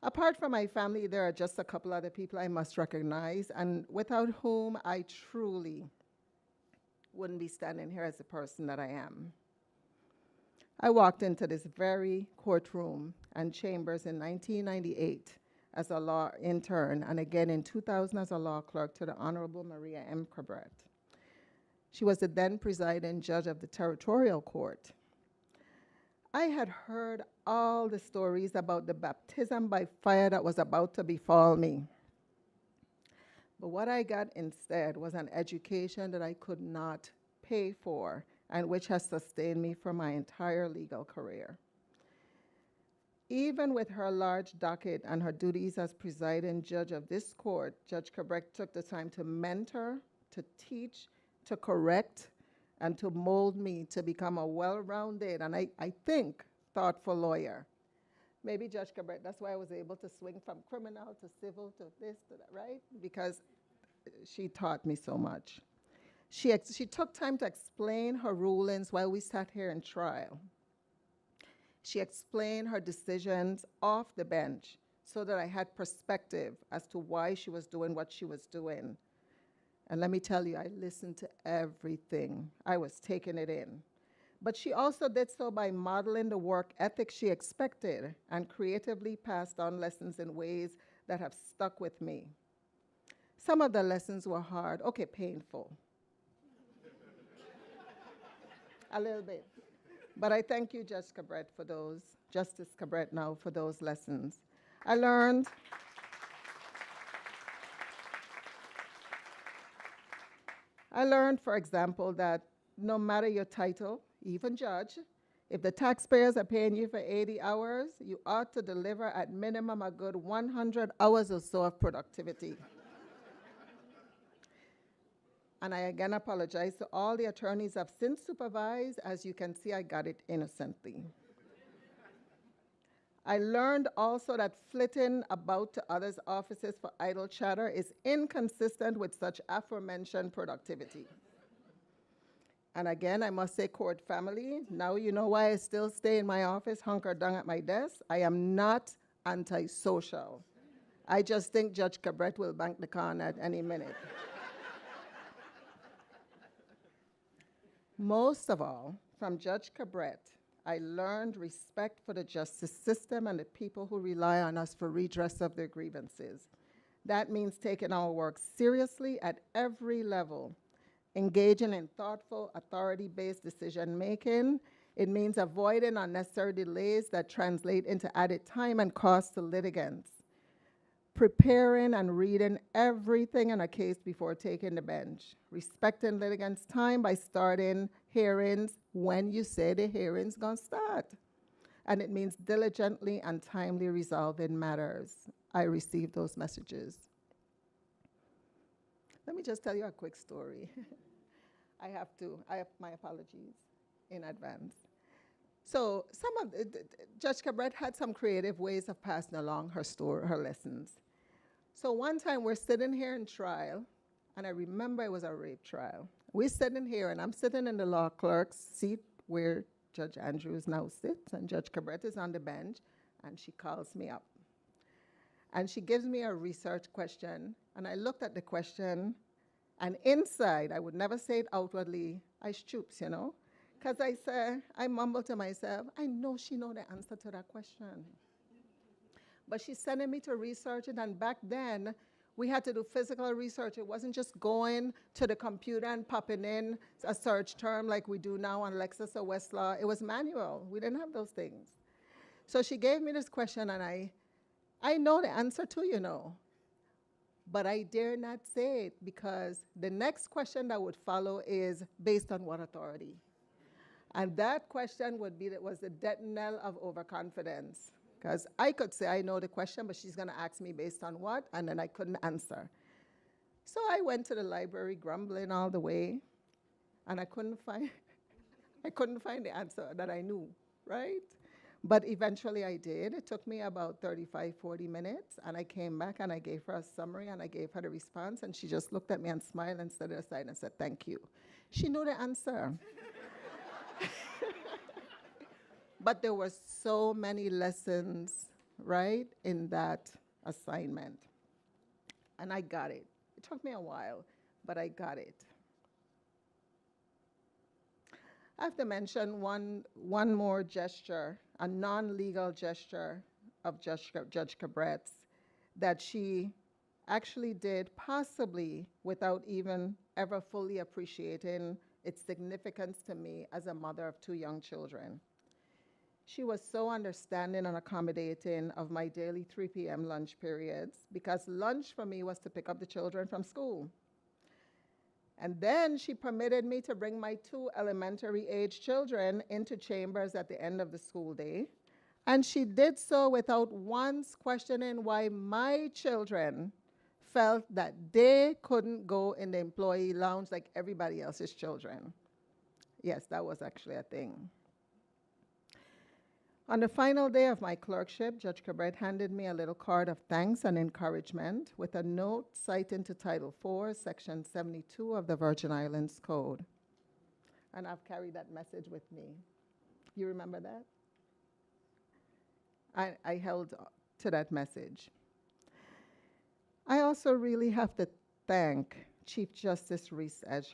Apart from my family, there are just a couple other people I must recognize, and without whom I truly wouldn't be standing here as the person that I am. I walked into this very courtroom and chambers in 1998 as a law intern, and again in 2000 as a law clerk to the Honorable Maria M. Cabret. She was the then presiding judge of the territorial court. I had heard all the stories about the baptism by fire that was about to befall me. But what I got instead was an education that I could not pay for and which has sustained me for my entire legal career. Even with her large docket and her duties as presiding judge of this court, Judge Cabret took the time to mentor, to teach, to correct, and to mold me to become a well-rounded and I think thoughtful lawyer. Maybe Judge Cabret, that's why I was able to swing from criminal to civil to this to that, right? Because she taught me so much. She took time to explain her rulings while we sat here in trial. She explained her decisions off the bench so that I had perspective as to why she was doing what she was doing. And let me tell you, I listened to everything. I was taking it in. But she also did so by modeling the work ethic she expected and creatively passed on lessons in ways that have stuck with me. Some of the lessons were hard, okay, painful. A little bit. But I thank you, Judge Cabret, for those, Justice Cabret now, for those lessons. I learned for example, that no matter your title, even judge, if the taxpayers are paying you for 80 hours, you ought to deliver at minimum a good 100 hours or so of productivity. And I again apologize to all the attorneys I've since supervised. As you can see, I got it innocently. I learned also that flitting about to others' offices for idle chatter is inconsistent with such aforementioned productivity. And again, I must say, court family, now you know why I still stay in my office, hunkered down at my desk. I am not antisocial. I just think Judge Cabret will bank the con at any minute. Most of all, from Judge Cabret, I learned respect for the justice system and the people who rely on us for redress of their grievances. That means taking our work seriously at every level, engaging in thoughtful, authority-based decision-making. It means avoiding unnecessary delays that translate into added time and cost to litigants. Preparing and reading everything in a case before taking the bench. Respecting litigants' time by starting hearings when you say the hearing's gonna start. And it means diligently and timely resolving matters. I received those messages. Let me just tell you a quick story. I have my apologies in advance. So Judge Cabret had some creative ways of passing along her lessons. So one time we're sitting here in trial, and I remember it was a rape trial. We're sitting here, and I'm sitting in the law clerk's seat where Judge Andrews now sits, and Judge Cabret is on the bench, and she calls me up. And she gives me a research question, and I looked at the question, and inside, I would never say it outwardly, I stoops, you know? Because I mumble to myself, I know she know the answer to that question. But she's sending me to research it, and back then, we had to do physical research. It wasn't just going to the computer and popping in a search term like we do now on Lexis or Westlaw. It was manual. We didn't have those things. So she gave me this question, and I know the answer too, you know. But I dare not say it because the next question that would follow is based on what authority? And that question was the death knell of overconfidence. Because I could say I know the question, but she's going to ask me based on what, and then I couldn't answer. So I went to the library grumbling all the way, and I couldn't find the answer that I knew, right? But eventually I did. It took me about 35, 40 minutes, and I came back and I gave her a summary and I gave her the response, and she just looked at me and smiled and stood aside and said, thank you. She knew the answer. But there were so many lessons right, in that assignment. And I got it. It took me a while, but I got it. I have to mention one more gesture, a non-legal gesture of Judge Cabret's that she actually did, possibly without even ever fully appreciating its significance to me as a mother of 2 young children. She was so understanding and accommodating of my daily 3 p.m. lunch periods, because lunch for me was to pick up the children from school. And then she permitted me to bring my 2 elementary age children into chambers at the end of the school day. And she did so without once questioning why my children felt that they couldn't go in the employee lounge like everybody else's children. Yes, that was actually a thing. On the final day of my clerkship, Judge Cabret handed me a little card of thanks and encouragement with a note citing to Title IV, Section 72 of the Virgin Islands Code. And I've carried that message with me. You remember that? I held to that message. I also really have to thank Chief Justice Reese S.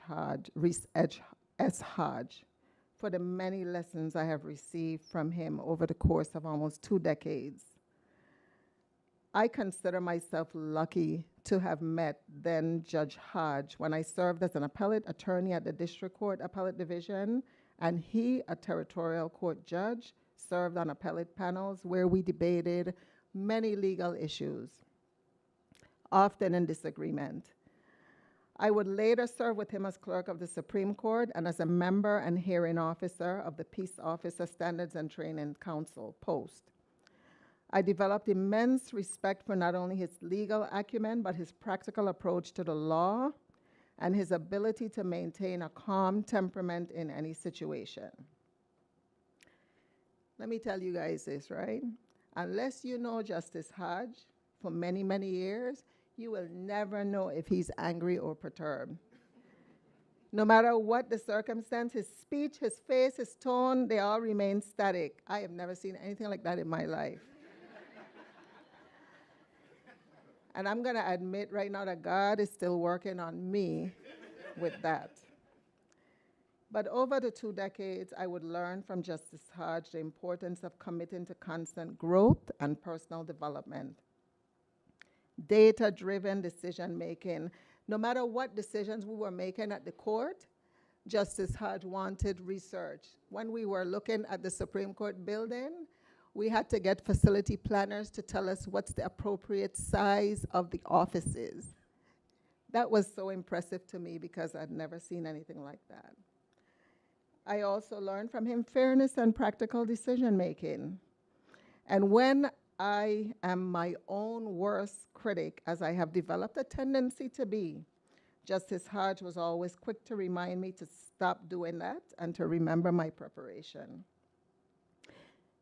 Hodge for the many lessons I have received from him over the course of almost 2 decades. I consider myself lucky to have met then Judge Hodge when I served as an appellate attorney at the District Court Appellate Division, and he, a territorial court judge, served on appellate panels where we debated many legal issues, often in disagreement. I would later serve with him as clerk of the Supreme Court and as a member and hearing officer of the Peace Officer Standards and Training Council, POST. I developed immense respect for not only his legal acumen, but his practical approach to the law and his ability to maintain a calm temperament in any situation. Let me tell you guys this, right? Unless you know Justice Hodge for many, many years, you will never know if he's angry or perturbed. No matter what the circumstance, his speech, his face, his tone, they all remain static. I have never seen anything like that in my life. And I'm going to admit right now that God is still working on me with that. But over the 2 decades, I would learn from Justice Hodge the importance of committing to constant growth and personal development. Data-driven decision-making. No matter what decisions we were making at the court, Justice Hodge wanted research. When we were looking at the Supreme Court building, we had to get facility planners to tell us what's the appropriate size of the offices. That was so impressive to me because I'd never seen anything like that. I also learned from him fairness and practical decision-making. And when I am my own worst critic, as I have developed a tendency to be, Justice Hodge was always quick to remind me to stop doing that and to remember my preparation.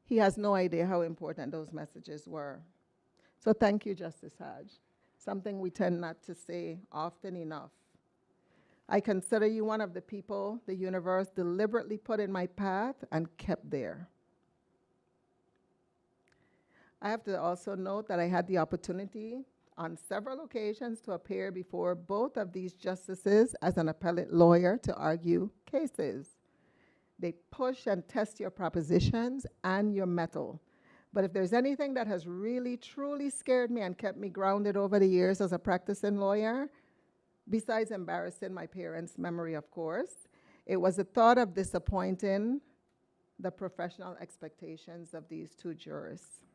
He has no idea how important those messages were. So thank you, Justice Hodge. Something we tend not to say often enough. I consider you one of the people the universe deliberately put in my path and kept there. I have to also note that I had the opportunity on several occasions to appear before both of these justices as an appellate lawyer to argue cases. They push and test your propositions and your mettle. But if there's anything that has really, truly scared me and kept me grounded over the years as a practicing lawyer, besides embarrassing my parents' memory, of course, it was the thought of disappointing the professional expectations of these 2 jurists.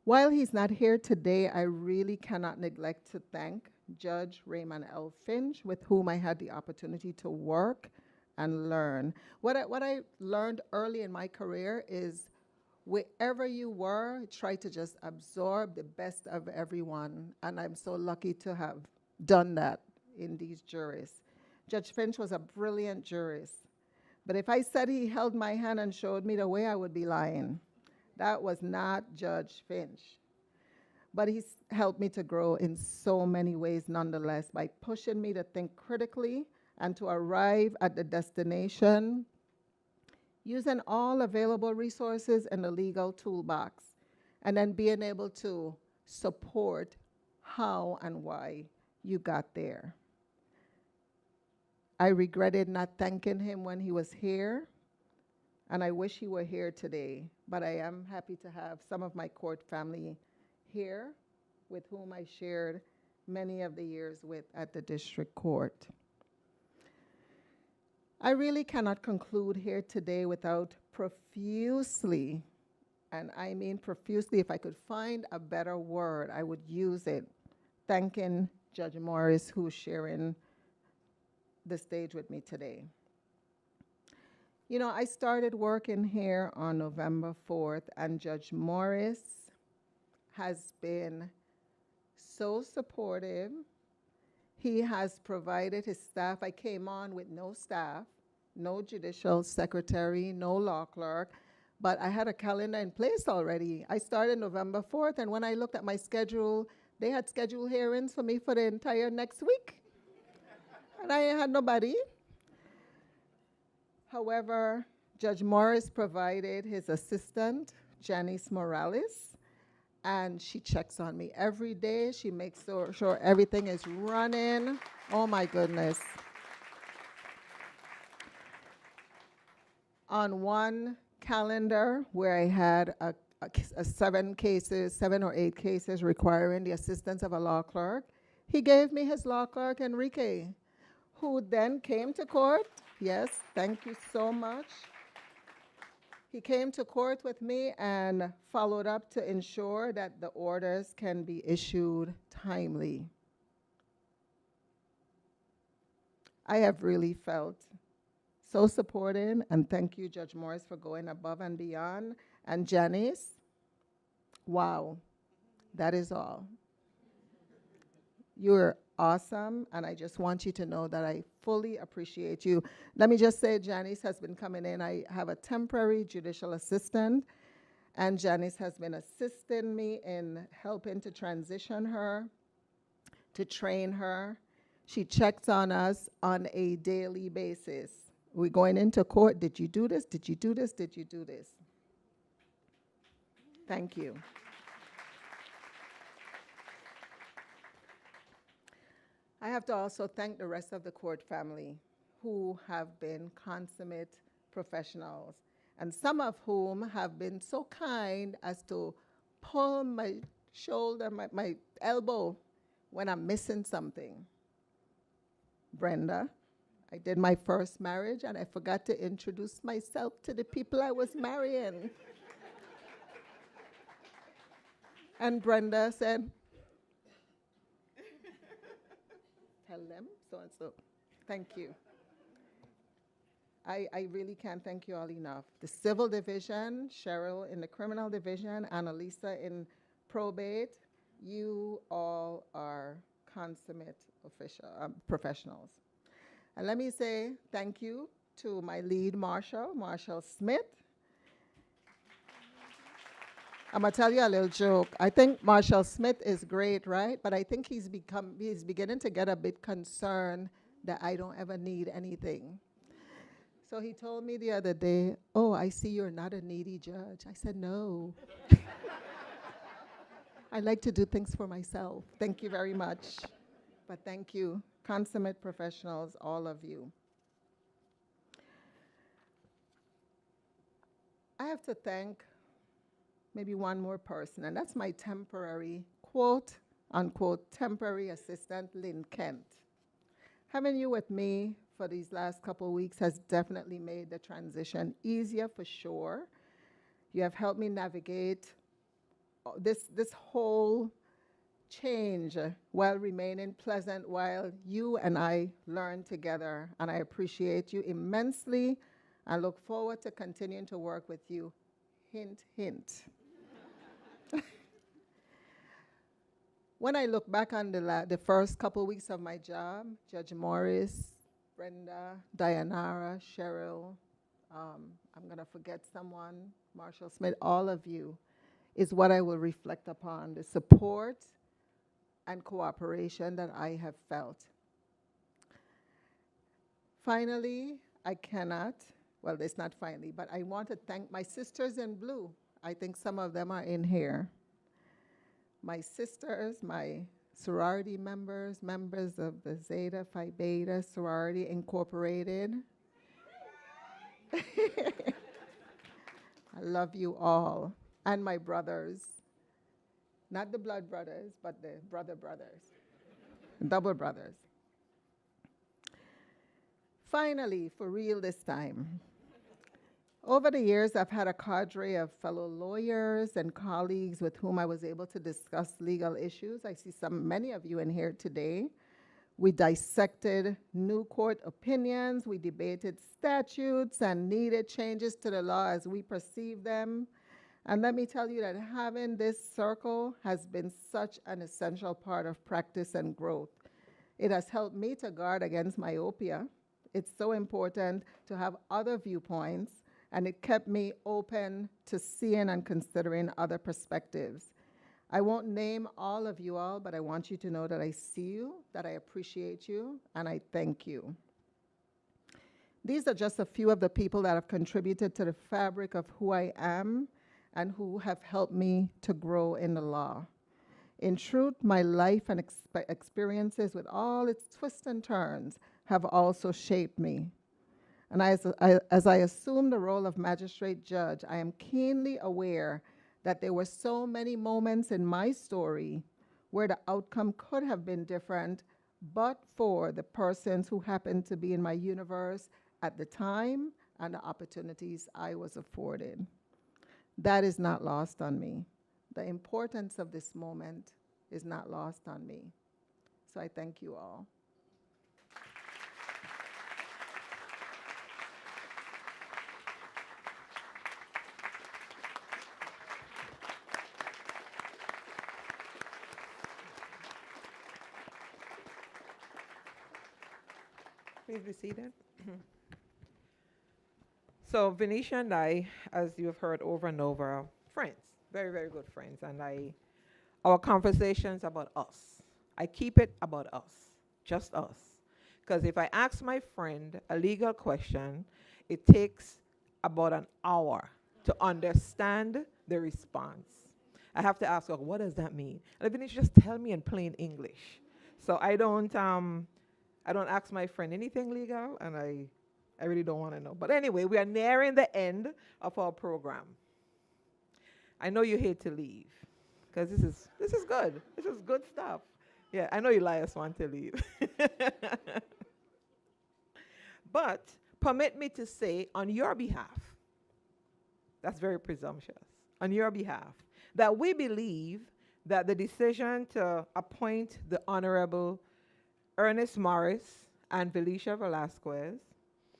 While he's not here today, I really cannot neglect to thank Judge Raymond L. Finch, with whom I had the opportunity to work and learn. What I learned early in my career is wherever you were, try to just absorb the best of everyone. And I'm so lucky to have done that in these jurists. Judge Finch was a brilliant jurist. But if I said he held my hand and showed me the way, I would be lying. That was not Judge Finch. But he's helped me to grow in so many ways nonetheless by pushing me to think critically and to arrive at the destination using all available resources in the legal toolbox, and then being able to support how and why you got there. I regretted not thanking him when he was here, and I wish he were here today, but I am happy to have some of my court family here with whom I shared many of the years with at the district court. I really cannot conclude here today without profusely, and I mean profusely, if I could find a better word, I would use it, thanking Judge Morris, who's sharing the stage with me today. You know, I started working here on November 4th, and Judge Morris has been so supportive. He has provided his staff. I came on with no staff, no judicial secretary, no law clerk, but I had a calendar in place already. I started November 4th, and when I looked at my schedule, they had scheduled hearings for me for the entire next week. And I had nobody. However, Judge Morris provided his assistant, Janice Morales, and she checks on me every day. She makes sure everything is running. Oh my goodness. On one calendar where I had seven or eight cases requiring the assistance of a law clerk, he gave me his law clerk, Enrique, who then came to court. Yes, thank you so much. He came to court with me and followed up to ensure that the orders can be issued timely. I have really felt so supported, and thank you, Judge Morris, for going above and beyond. And Janice, wow, that is all. You're awesome, and I just want you to know that I fully appreciate you. Let me just say, Janice has been coming in. I have a temporary judicial assistant, and Janice has been assisting me in helping to transition her, to train her. She checks on us on a daily basis. We're going into court. Did you do this? Did you do this? Did you do this? Thank you. I have to also thank the rest of the court family who have been consummate professionals, and some of whom have been so kind as to pull my shoulder, my elbow when I'm missing something. Brenda, I did my first marriage and I forgot to introduce myself to the people I was marrying. And Brenda said, tell them so and so. Thank you. I really can't thank you all enough. The civil division, Cheryl in the criminal division, Annalisa in probate, you all are consummate professionals. And let me say thank you to my lead marshal, Marshal Smith. I'm gonna tell you a little joke. I think Marshal Smith is great, right? But I think he's beginning to get a bit concerned that I don't ever need anything. So he told me the other day, oh, I see you're not a needy judge. I said, no. I like to do things for myself. Thank you very much. But thank you, consummate professionals, all of you. I have to thank maybe one more person, and that's my temporary, quote, unquote, temporary assistant, Lynn Kent. Having you with me for these last couple of weeks has definitely made the transition easier for sure. You have helped me navigate this whole change while remaining pleasant while you and I learn together, and I appreciate you immensely. I look forward to continuing to work with you. Hint, hint. When I look back on the first couple weeks of my job, Judge Morris, Brenda, Dianara, Cheryl, I'm going to forget someone, Marshall Smith, all of you, is what I will reflect upon, the support and cooperation that I have felt. Finally, I cannot Well, it's not finally, but I want to thank my sisters in blue. I think some of them are in here. My sisters, my sorority members, members of the Zeta Phi Beta Sorority Incorporated. I love you all. And my brothers. Not the blood brothers, but the brothers. Double brothers. Finally, for real this time. Over the years, I've had a cadre of fellow lawyers and colleagues with whom I was able to discuss legal issues. I see many of you in here today. We dissected new court opinions, we debated statutes and needed changes to the law as we perceive them. And let me tell you that having this circle has been such an essential part of practice and growth. It has helped me to guard against myopia. It's so important to have other viewpoints, and it kept me open to seeing and considering other perspectives. I won't name all of you all, but I want you to know that I see you, that I appreciate you, and I thank you. These are just a few of the people that have contributed to the fabric of who I am and who have helped me to grow in the law. In truth, my life and experiences with all its twists and turns have also shaped me. And as I assume the role of magistrate judge, I am keenly aware that there were so many moments in my story where the outcome could have been different, but for the persons who happened to be in my universe at the time and the opportunities I was afforded. That is not lost on me. The importance of this moment is not lost on me. So I thank you all. Please be seated. So Venetia and I, as you've heard over and over, are friends, very, very good friends. And our conversations about us. I keep it about us, just us. Because if I ask my friend a legal question, it takes about an hour to understand the response. I have to ask her, what does that mean? And Venetia just tell me in plain English. So I don't ask my friend anything legal, and I really don't want to know. But anyway, we are nearing the end of our program. I know you hate to leave, because this is good. This is good stuff. Yeah, I know Elias want to leave. But permit me to say on your behalf, that's very presumptuous, on your behalf, that we believe that the decision to appoint the Honorable Ernest Morris and Felicia Velasquez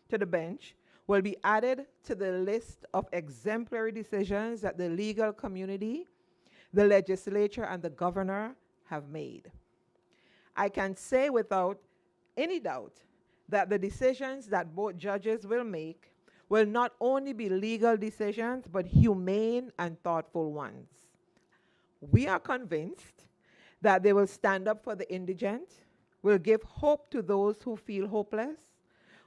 to the bench will be added to the list of exemplary decisions that the legal community, the legislature, and the governor have made. I can say without any doubt that the decisions that both judges will make will not only be legal decisions, but humane and thoughtful ones. We are convinced that they will stand up for the indigent, will give hope to those who feel hopeless,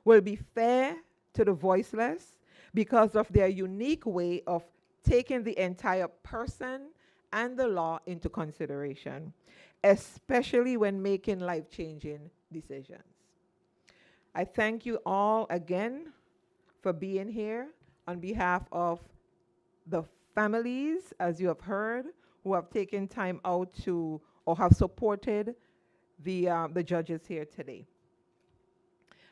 will be fair to the voiceless because of their unique way of taking the entire person and the law into consideration, especially when making life-changing decisions. I thank you all again for being here on behalf of the families, as you have heard, who have taken time out to or have supported the judges here today.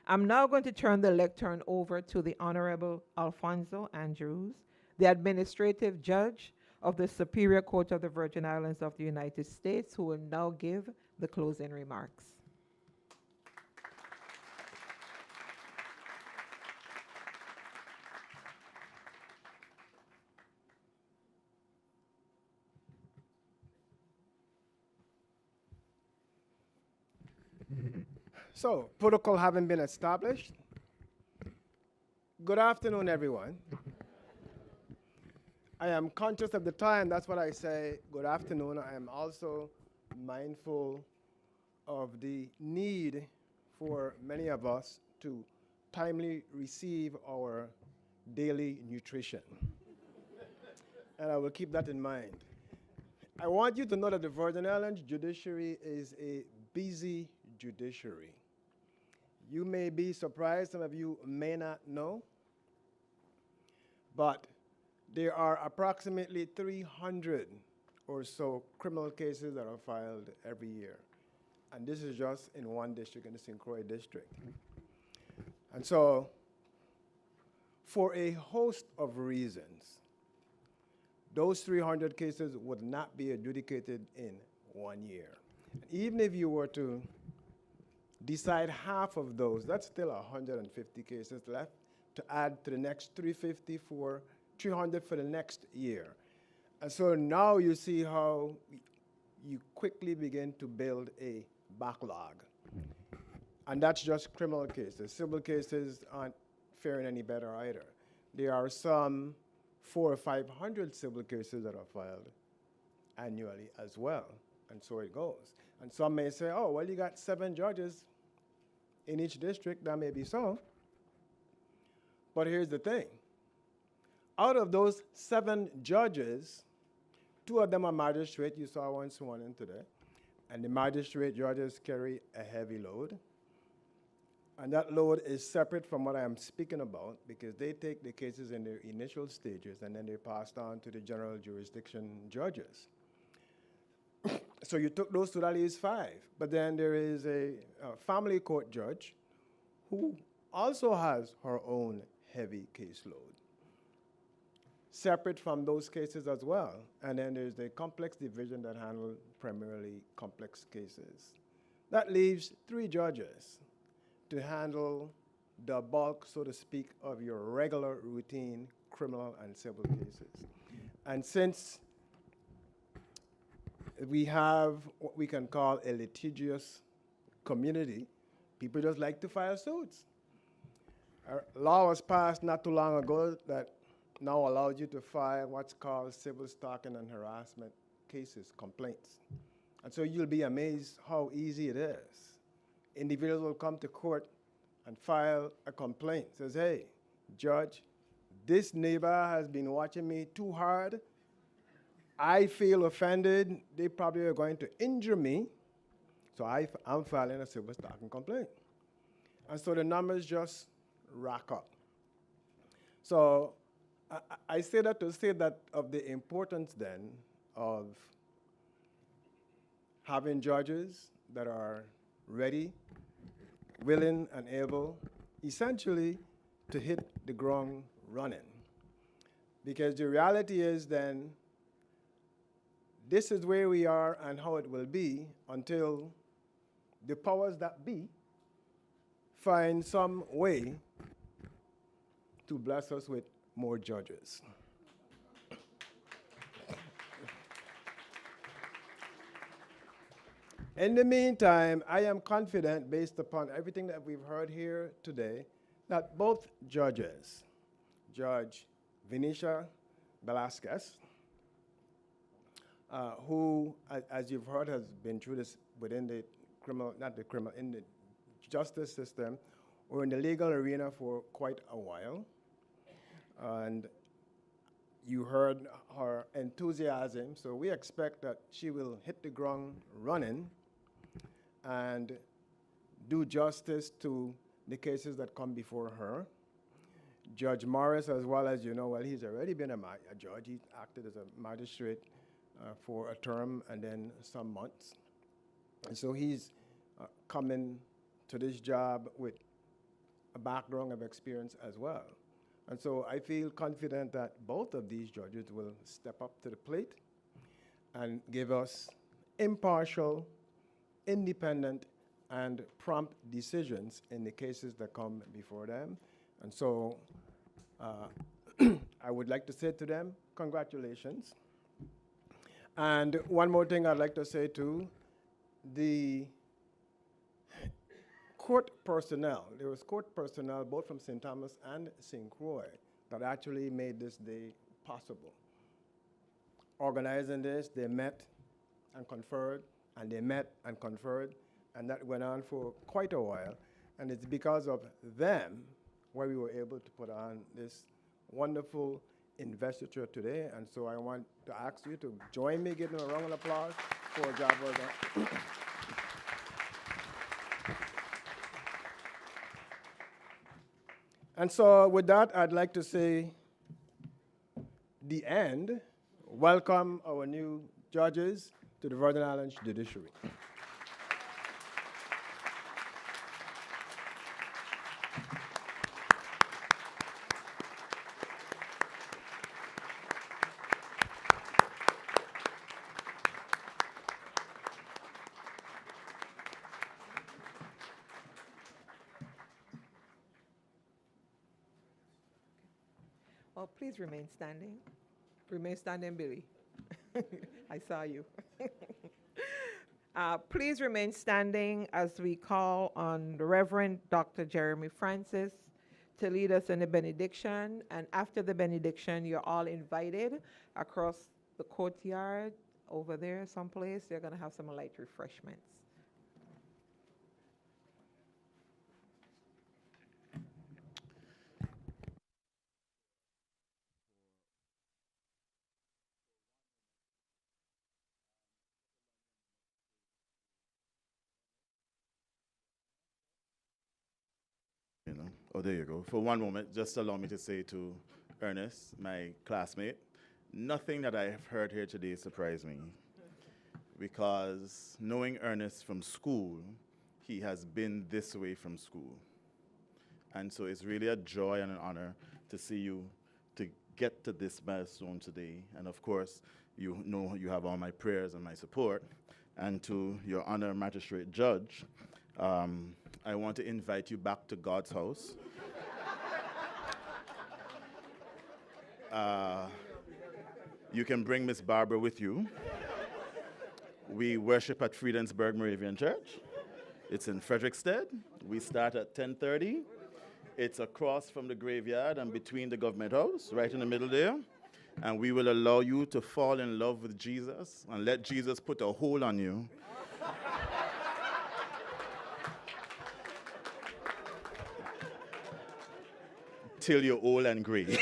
I'm now going to turn the lectern over to the Honorable Alfonso Andrews, the Administrative Judge of the Superior Court of the Virgin Islands of the United States, who will now give the closing remarks. So, protocol having been established, good afternoon, everyone. I am conscious of the time, that's what I say, good afternoon. I am also mindful of the need for many of us to timely receive our daily nutrition. And I will keep that in mind. I want you to know that the Virgin Islands judiciary is a busy judiciary. You may be surprised, some of you may not know, but there are approximately 300 or so criminal cases that are filed every year. And this is just in one district, in the St. Croix district. And so, for a host of reasons, those 300 cases would not be adjudicated in 1 year. And even if you were to decide half of those, that's still 150 cases left to add to the next 350 for 300 for the next year. And so now you see how you quickly begin to build a backlog. And that's just criminal cases. Civil cases aren't faring any better either. There are some 400 or 500 civil cases that are filed annually as well. And so it goes. And some may say, oh, well, you got 7 judges in each district. That may be so. But here's the thing. Out of those 7 judges, 2 of them are magistrate. You saw one sworn in today. And the magistrate judges carry a heavy load. And that load is separate from what I am speaking about because they take the cases in their initial stages and then they're passed on to the general jurisdiction judges. So you took those 2, that leaves 5. But then there is a family court judge who also has her own heavy caseload, separate from those cases as well. And then there's the complex division that handles primarily complex cases. That leaves 3 judges to handle the bulk, so to speak, of your regular routine criminal and civil cases. And since we have what we can call a litigious community, people just like to file suits. A law was passed not too long ago that now allows you to file what's called civil stalking and harassment cases, complaints. And so you'll be amazed how easy it is. Individuals will come to court and file a complaint. Says, hey, judge, this neighbor has been watching me too hard. I feel offended. They probably are going to injure me. So I'm filing a civil stalking complaint. And so the numbers just rack up. So I say that to say that of the importance then of having judges that are ready, willing, and able, essentially, to hit the ground running. Because the reality is then, this is where we are and how it will be until the powers that be find some way to bless us with more judges. In the meantime, I am confident, based upon everything that we've heard here today, that both judges, Judge Venetia Velasquez, who, as you've heard, has been through this within the criminal, not the criminal, in the justice system or in the legal arena for quite a while. And you heard her enthusiasm, so we expect that she will hit the ground running and do justice to the cases that come before her. Judge Morris, as well, as you know, well, he's already been a judge. He acted as a magistrate for a term and then some months. And so he's coming to this job with a background of experience as well. And so I feel confident that both of these judges will step up to the plate and give us impartial, independent, and prompt decisions in the cases that come before them. And so I would like to say to them, congratulations. And one more thing I'd like to say too, the court personnel, there was court personnel both from St. Thomas and St. Croix that actually made this day possible. Organizing this, they met and conferred, and they met and conferred, and that went on for quite a while. And it's because of them why we were able to put on this wonderful investiture today. And so I want to ask you to join me, give them a round of applause for a job well done. And so with that, I'd like to say the end. Welcome our new judges to the Virgin Islands Judiciary. Well, please remain standing. Remain standing, Billy. I saw you. Please remain standing as we call on the Reverend Dr. Jeremy Francis to lead us in the benediction. And after the benediction, you're all invited across the courtyard over there someplace. They're going to have some light refreshments. Oh, there you go. For one moment, just allow me to say to Ernest, my classmate, nothing that I have heard here today surprised me. Because knowing Ernest from school, he has been this way from school. And so it's really a joy and an honor to see you to get to this milestone today. And of course, you know you have all my prayers and my support. And to your honor, magistrate judge, I want to invite you back to God's house. You can bring Miss Barbara with you. We worship at Friedensburg Moravian Church. It's in Frederickstead. We start at 10:30. It's across from the graveyard and between the government house, right in the middle there. And we will allow you to fall in love with Jesus and let Jesus put a hold on you. Till you're old and gray.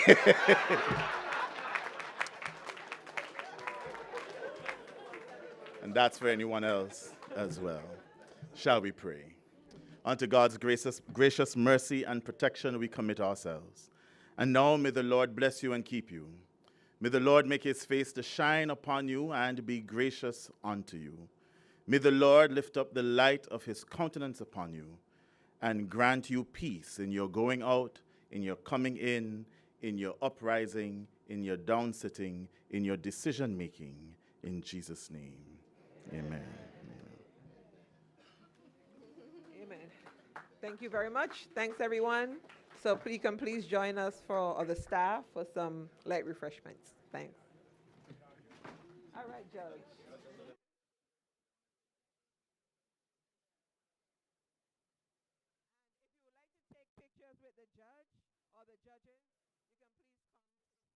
And that's for anyone else as well. Shall we pray? Unto God's gracious mercy and protection we commit ourselves. And now may the Lord bless you and keep you. May the Lord make his face to shine upon you and be gracious unto you. May the Lord lift up the light of his countenance upon you and grant you peace in your going out, in your coming in your uprising, in your downsitting, in your decision-making. In Jesus' name, amen. Amen. Thank you very much. Thanks, everyone. So you can please join us or the staff for some light refreshments. Thanks. All right, Judge.